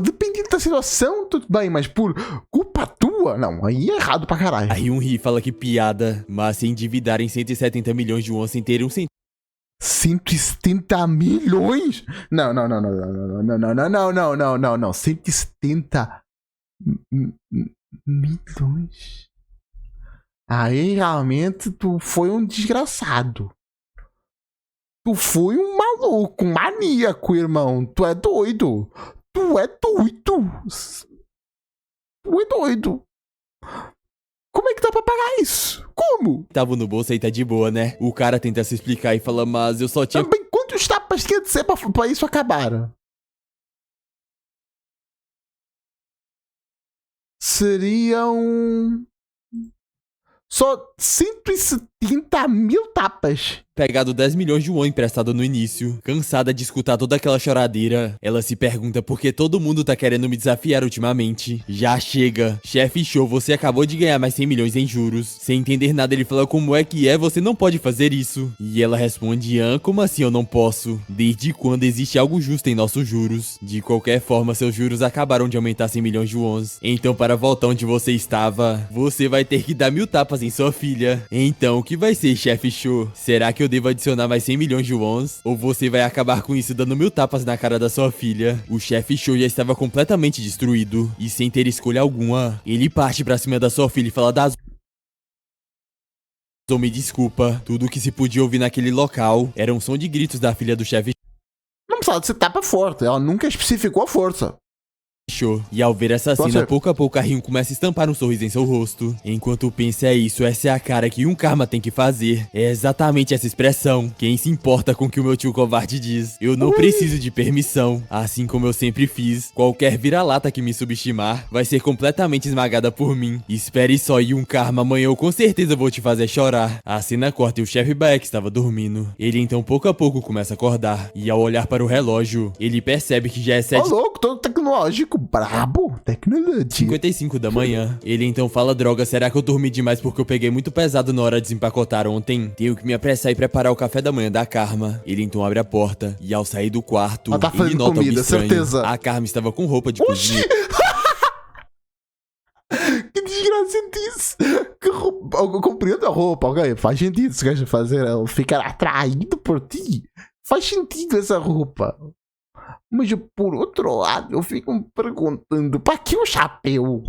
Dependendo da situação, tudo bem, mas por culpa tua? Não, aí é errado pra caralho. A Ryun ri e fala que piada, mas se endividar em 170 milhões de won sem ter um centavo 170 milhões? Não. 170 Milhões. Aí realmente tu foi um desgraçado. Tu foi um maluco, um maníaco, irmão. Tu é doido. Tu é doido. Tu é doido. Como é que dá pra pagar isso? Como? Tava no bolso aí, tá de boa, né? O cara tenta se explicar e fala, mas eu só tinha... Também, quantos tapas tinha de ser pra isso acabar? Seriam... Só 170 mil tapas. Pegado 10 milhões de won emprestado no início. Cansada de escutar toda aquela choradeira, ela se pergunta por que todo mundo tá querendo me desafiar ultimamente. Já chega. Chefe Show, você acabou de ganhar mais 100 milhões em juros. Sem entender nada, ele fala como é que você não pode fazer isso. E ela responde, como assim eu não posso? Desde quando existe algo justo em nossos juros? De qualquer forma, seus juros acabaram de aumentar 100 milhões de wons. Então para voltar onde você estava, você vai ter que dar 1000 tapas em sua filha. Então o que vai ser, Chefe Show? Será que eu devo adicionar mais 100 milhões de wons? Ou você vai acabar com isso dando 1000 tapas na cara da sua filha? O Chefe Show já estava completamente destruído. E sem ter escolha alguma, ele parte pra cima da sua filha e fala das... Me desculpa, tudo o que se podia ouvir naquele local era um som de gritos da filha do Chefe Não precisa de ser tapa forte, ela nunca especificou a força. Show. E ao ver essa cena, pouco a pouco a Ryun começa a estampar um sorriso em seu rosto. Enquanto pensa isso, essa é a cara que um karma tem que fazer. É exatamente essa expressão. Quem se importa com o que o meu tio covarde diz? Eu não preciso de permissão. Assim como eu sempre fiz, qualquer vira-lata que me subestimar vai ser completamente esmagada por mim. Espere só, e um karma, amanhã eu com certeza vou te fazer chorar. A cena corta e o chefe Baek estava dormindo. Ele então pouco a pouco começa a acordar. E ao olhar para o relógio, ele percebe que já é 7... Ô louco, todo tecnológico. Brabo, tecnologia. 55 da manhã. Ele então fala, droga, será que eu dormi demais porque eu peguei muito pesado na hora de desempacotar ontem? Tenho que me apressar e preparar o café da manhã da Karma. Ele então abre a porta e ao sair do quarto, ela tá ele nota comida, algo estranho. certeza. A Karma estava com roupa de cozinha. Que desgraçadice. Que roupa. Eu compreendo a roupa, ok? Faz sentido se queres fazer ela ficar atraído por ti. Faz sentido essa roupa. Mas por outro lado, eu fico me perguntando, para que o chapéu?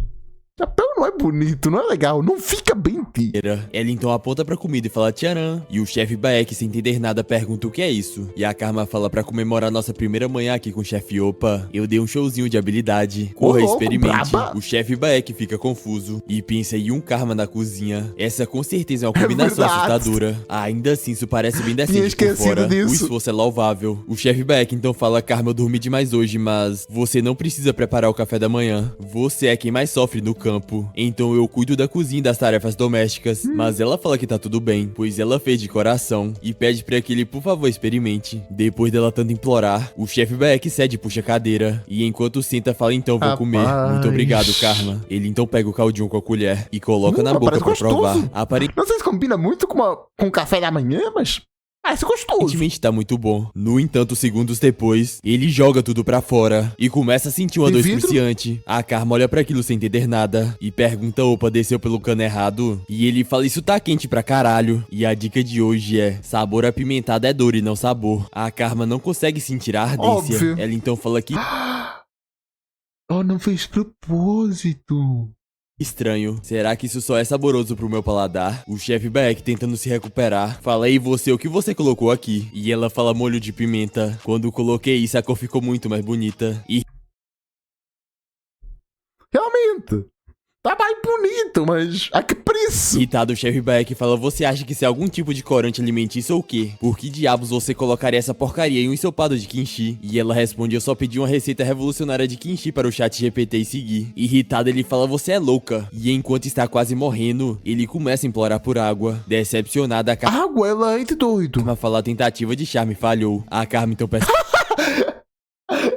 Chapéu não é bonito, não é legal, não fica bem em ti. Ela então aponta pra comida e fala tcharam. E o chefe Baek, sem entender nada, pergunta o que é isso. E a Karma fala pra comemorar nossa primeira manhã aqui com o chefe Opa, eu dei um showzinho de habilidade. Corra, experimente. Braba. O chefe Baek fica confuso e pensa em um Karma na cozinha. Essa com certeza é uma combinação assustadora. Ainda assim, isso parece bem decente por fora. Disso. O esforço é louvável. O chefe Baek então fala, Karma, eu dormi demais hoje, mas você não precisa preparar o café da manhã. Você é quem mais sofre no campo. Então eu cuido da cozinha e das tarefas domésticas. Mas ela fala que tá tudo bem, pois ela fez de coração. E pede pra que ele, por favor, experimente. Depois dela tanto implorar, o chefe Baek cede e puxa a cadeira. E enquanto senta, fala, então vou comer. Muito obrigado, Karma. Ele então pega o caldinho com a colher e coloca na boca pra provar. Não sei se combina muito com o café da manhã, mas... parece gostoso. Aparentemente tá muito bom. No entanto, segundos depois, ele joga tudo pra fora e começa a sentir uma dor excruciante. A Karma olha pra aquilo sem entender nada e pergunta, opa, desceu pelo cano errado? E ele fala, isso tá quente pra caralho. E a dica de hoje é, sabor apimentado é dor e não sabor. A Karma não consegue sentir a ardência. Óbvio. Ela então fala que... oh, não fez propósito. Estranho. Será que isso só é saboroso pro meu paladar? O chefe Baek tentando se recuperar. Fala, aí você, o que você colocou aqui? E ela fala, molho de pimenta. Quando coloquei isso, a cor ficou muito mais bonita. E... realmente. Tá mais bonito, mas a que preço? irritado, o chefe Baek fala, você acha que isso é algum tipo de corante alimentício ou o quê? Por que diabos você colocaria essa porcaria em um ensopado de kimchi? E ela responde, eu só pedi uma receita revolucionária de kimchi para o chat GPT e seguir. Irritado, ele fala, você é louca. E enquanto está quase morrendo, ele começa a implorar por água. Decepcionada, a Karma... água, ela é de doido. fala, a tentativa de charme falhou. A Karma então peça...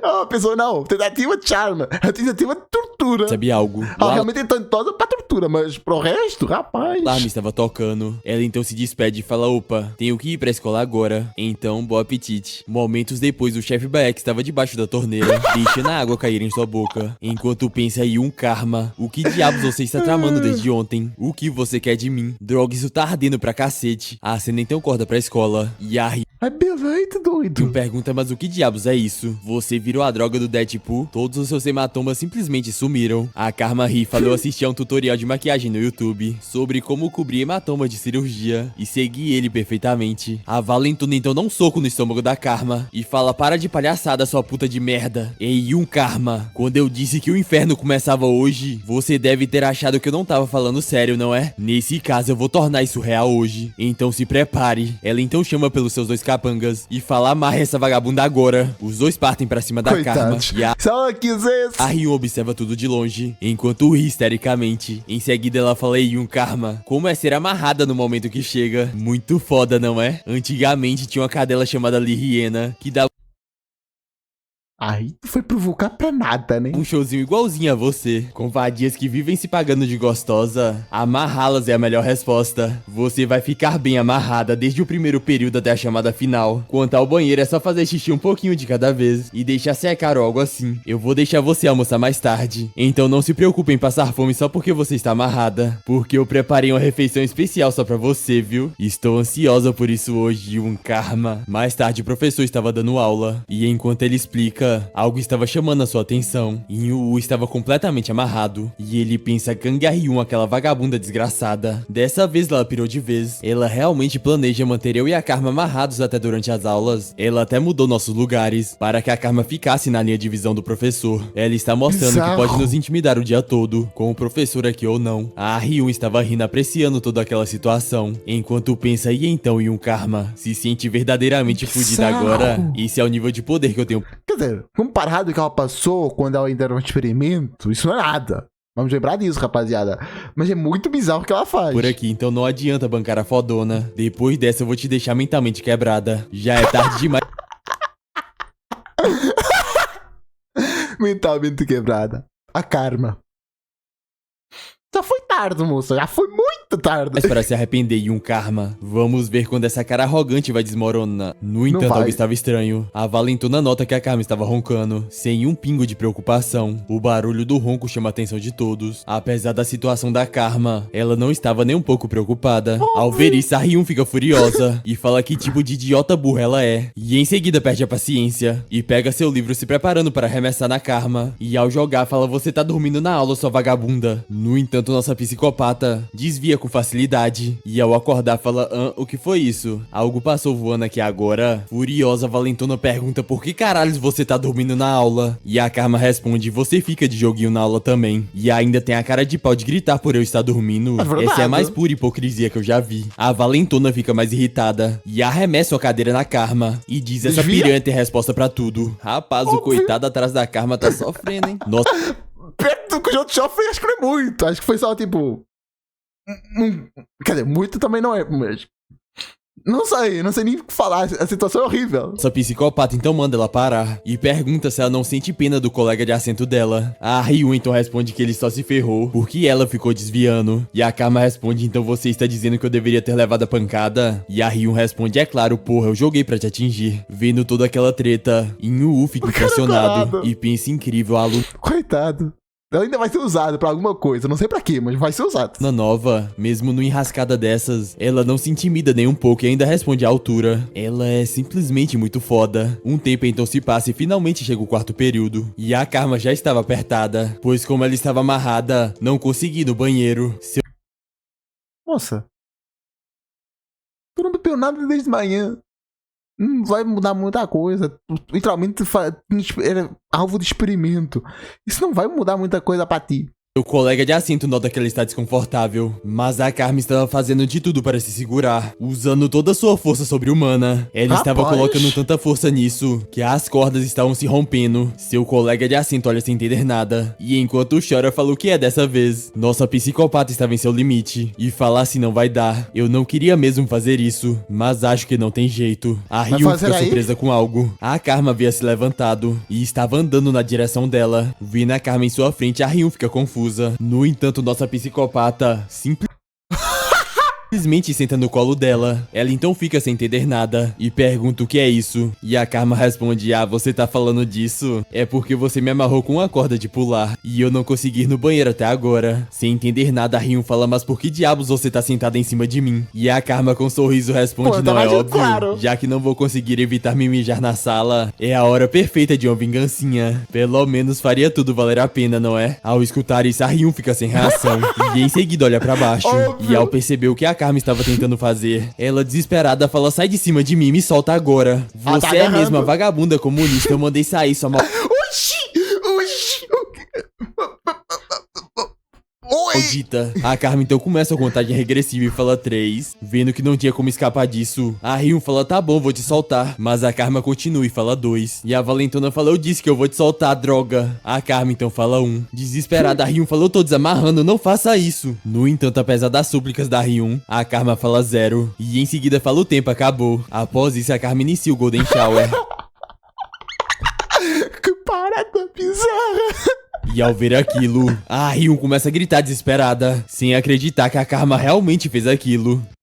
Ah, pessoa, não. Tentativa de charme. A tentativa de tortura. Sabe algo? Ela realmente é talentosa pra tortura, mas pro resto, rapaz. O alarme estava tocando. Ela então se despede e fala, opa, tenho que ir pra escola agora. Então, bom apetite. Momentos depois, o chefe Baek estava debaixo da torneira, deixando a água cair em sua boca. Enquanto pensa aí, um Karma. O que diabos você está tramando desde ontem? O que você quer de mim? Droga, isso tá ardendo pra cacete. A cena então corta pra escola. E a Mas beleza, doido. Tu pergunta, mas o que diabos é isso? Você virou a droga do Deadpool? Todos os seus hematomas simplesmente sumiram. A Karma ri falou assistir a um tutorial de maquiagem no YouTube sobre como cobrir hematomas de cirurgia e segui ele perfeitamente. A Valentona então dá um soco no estômago da Karma e fala: para de palhaçada, sua puta de merda. Ei, um Karma, quando eu disse que o inferno começava hoje, você deve ter achado que eu não tava falando sério, não é? Nesse caso eu vou tornar isso real hoje, então se prepare. Ela então chama pelos seus dois capangas e fala: amarre essa vagabunda agora. Os dois partem pra cima da Karma e Se ela quisesse. a Ryun observa tudo de longe, enquanto ri histericamente. Em seguida ela fala: ei, um Karma, como é ser amarrada no momento que chega? Muito foda, não é? Antigamente tinha uma cadela chamada Liriena, que dava Aí tu foi provocar pra nada, né? um showzinho igualzinho a você. Com vadias que vivem se pagando de gostosa, amarrá-las é a melhor resposta. Você vai ficar bem amarrada desde o primeiro período até a chamada final. Quanto ao banheiro, é só fazer xixi um pouquinho de cada vez e deixar secar ou algo assim. Eu vou deixar você almoçar mais tarde. Então não se preocupe em passar fome só porque você está amarrada, porque eu preparei uma refeição especial só pra você, viu? Estou ansiosa por isso hoje, um Karma. Mais tarde o professor estava dando aula e enquanto ele explica, algo estava chamando a sua atenção. Inhu estava completamente amarrado e ele pensa: Kang Ryun, aquela vagabunda desgraçada. Dessa vez ela pirou de vez. Ela realmente planeja manter eu e a Karma amarrados até durante as aulas. Ela até mudou nossos lugares para que a Karma ficasse na linha de visão do professor. Ela está mostrando que pode nos intimidar o dia todo, com o professor aqui ou não. A Ryun estava rindo, apreciando toda aquela situação, enquanto pensa: e então Yun Karma se sente verdadeiramente fudida agora? Esse é o nível de poder que eu tenho. Quer dizer, comparado ao que ela passou quando ela ainda era um experimento, isso não é nada. Vamos lembrar disso, rapaziada. Mas é muito bizarro o que ela faz. Por aqui, então não adianta bancar a fodona. Depois dessa eu vou te deixar mentalmente quebrada. Já é tarde demais. Mentalmente quebrada. A Karma. Já foi tarde, moça. Já foi muito tarde. Mas para se arrepender, e um Karma. Vamos ver quando essa cara arrogante vai desmoronar. No entanto, algo estava estranho. A Valentona nota que a Karma estava roncando, sem um pingo de preocupação. O barulho do ronco chama a atenção de todos. Apesar da situação da Karma, ela não estava nem um pouco preocupada. Ao ver isso, a Ryun fica furiosa e fala que tipo de idiota burra ela é. E em seguida perde a paciência e pega seu livro se preparando para arremessar na Karma. E ao jogar, fala: você tá dormindo na aula, sua vagabunda. No entanto, nossa psicopata desvia com facilidade e ao acordar fala: o que foi isso? Algo passou voando aqui agora? Furiosa, Valentona pergunta: por que caralhos você tá dormindo na aula? E a Karma responde: você fica de joguinho na aula também. E ainda tem a cara de pau de gritar por eu estar dormindo. Essa é a mais pura hipocrisia que eu já vi. A Valentona fica mais irritada e arremessa a cadeira na Karma e diz: essa piranha tem resposta pra tudo. Rapaz, o coitado atrás da Karma tá sofrendo, hein? Nossa. Perto do que o outro sofre, acho que não é muito. Acho que foi só tipo. Quer dizer, muito também não é, mas. Não sei nem o que falar. A situação é horrível. Essa psicopata então manda ela parar e pergunta se ela não sente pena do colega de assento dela. A Ryun então responde que ele só se ferrou porque ela ficou desviando. E a Karma responde: então você está dizendo que eu deveria ter levado a pancada? E a Ryun responde: é claro, porra, eu joguei pra te atingir. Vendo toda aquela treta, Inhu fica impressionado e pensa: incrível, a aluna Coitado. Ela ainda vai ser usada pra alguma coisa. Não sei pra quê, mas vai ser usada. na nova, mesmo no enrascada dessas, ela não se intimida nem um pouco e ainda responde à altura. Ela é simplesmente muito foda. Um tempo então se passa e finalmente chega o quarto período. E a Karma já estava apertada, pois como ela estava amarrada, não conseguia ir no banheiro. Moça. Tu não bebeu nada desde manhã. Não vai mudar muita coisa. Tu, literalmente era alvo de experimento. Isso não vai mudar muita coisa pra ti. O colega de assento nota que ela está desconfortável, mas a Karma estava fazendo de tudo para se segurar, usando toda a sua força sobre-humana. Ela estava colocando tanta força nisso, que as cordas estavam se rompendo. Seu colega de assento olha sem entender nada, e enquanto chora fala o que é dessa vez. Nossa psicopata estava em seu limite, e fala assim: não vai dar. Eu não queria mesmo fazer isso, mas acho que não tem jeito. A Ryun fica surpresa com algo. A Karma havia se levantado, e estava andando na direção dela. Vendo a Karma em sua frente, a Ryun fica confusa. No entanto, nossa psicopata simplesmente simplesmente senta no colo dela. Ela então fica sem entender nada e pergunta o que é isso. E a Karma responde: ah, você tá falando disso? É porque você me amarrou com uma corda de pular e eu não consegui ir no banheiro até agora. Sem entender nada, a Ryun fala: mas por que diabos você tá sentada em cima de mim? E a Karma com um sorriso responde: Pô, não é tava óbvio, claro. já que não vou conseguir evitar me mijar na sala, é a hora perfeita de uma vingancinha. Pelo menos faria tudo valer a pena, não é? Ao escutar isso, a Ryun fica sem reação e em seguida olha pra baixo. Óbvio. E ao perceber o que a Karma estava tentando fazer, ela desesperada fala: sai de cima de mim, me solta agora. Ela tá Você é agarrando. mesmo a vagabunda comunista, eu mandei sair sua Oxi! Oi! maldita. A Karma então começa a contagem regressiva e fala 3. Vendo que não tinha como escapar disso, a Ryun fala: tá bom, vou te soltar. Mas a Karma continua e fala 2. E a Valentona fala: eu disse que eu vou te soltar, droga. A Karma então fala 1. Desesperada, a Ryun fala: eu tô desamarrando, não faça isso. No entanto, apesar das súplicas da Ryun, a Karma fala 0. E em seguida fala: o tempo acabou. Após isso, a Karma inicia o Golden Shower. Que parada bizarra! E ao ver aquilo, a Ryun começa a gritar desesperada, sem acreditar que a Karma realmente fez aquilo.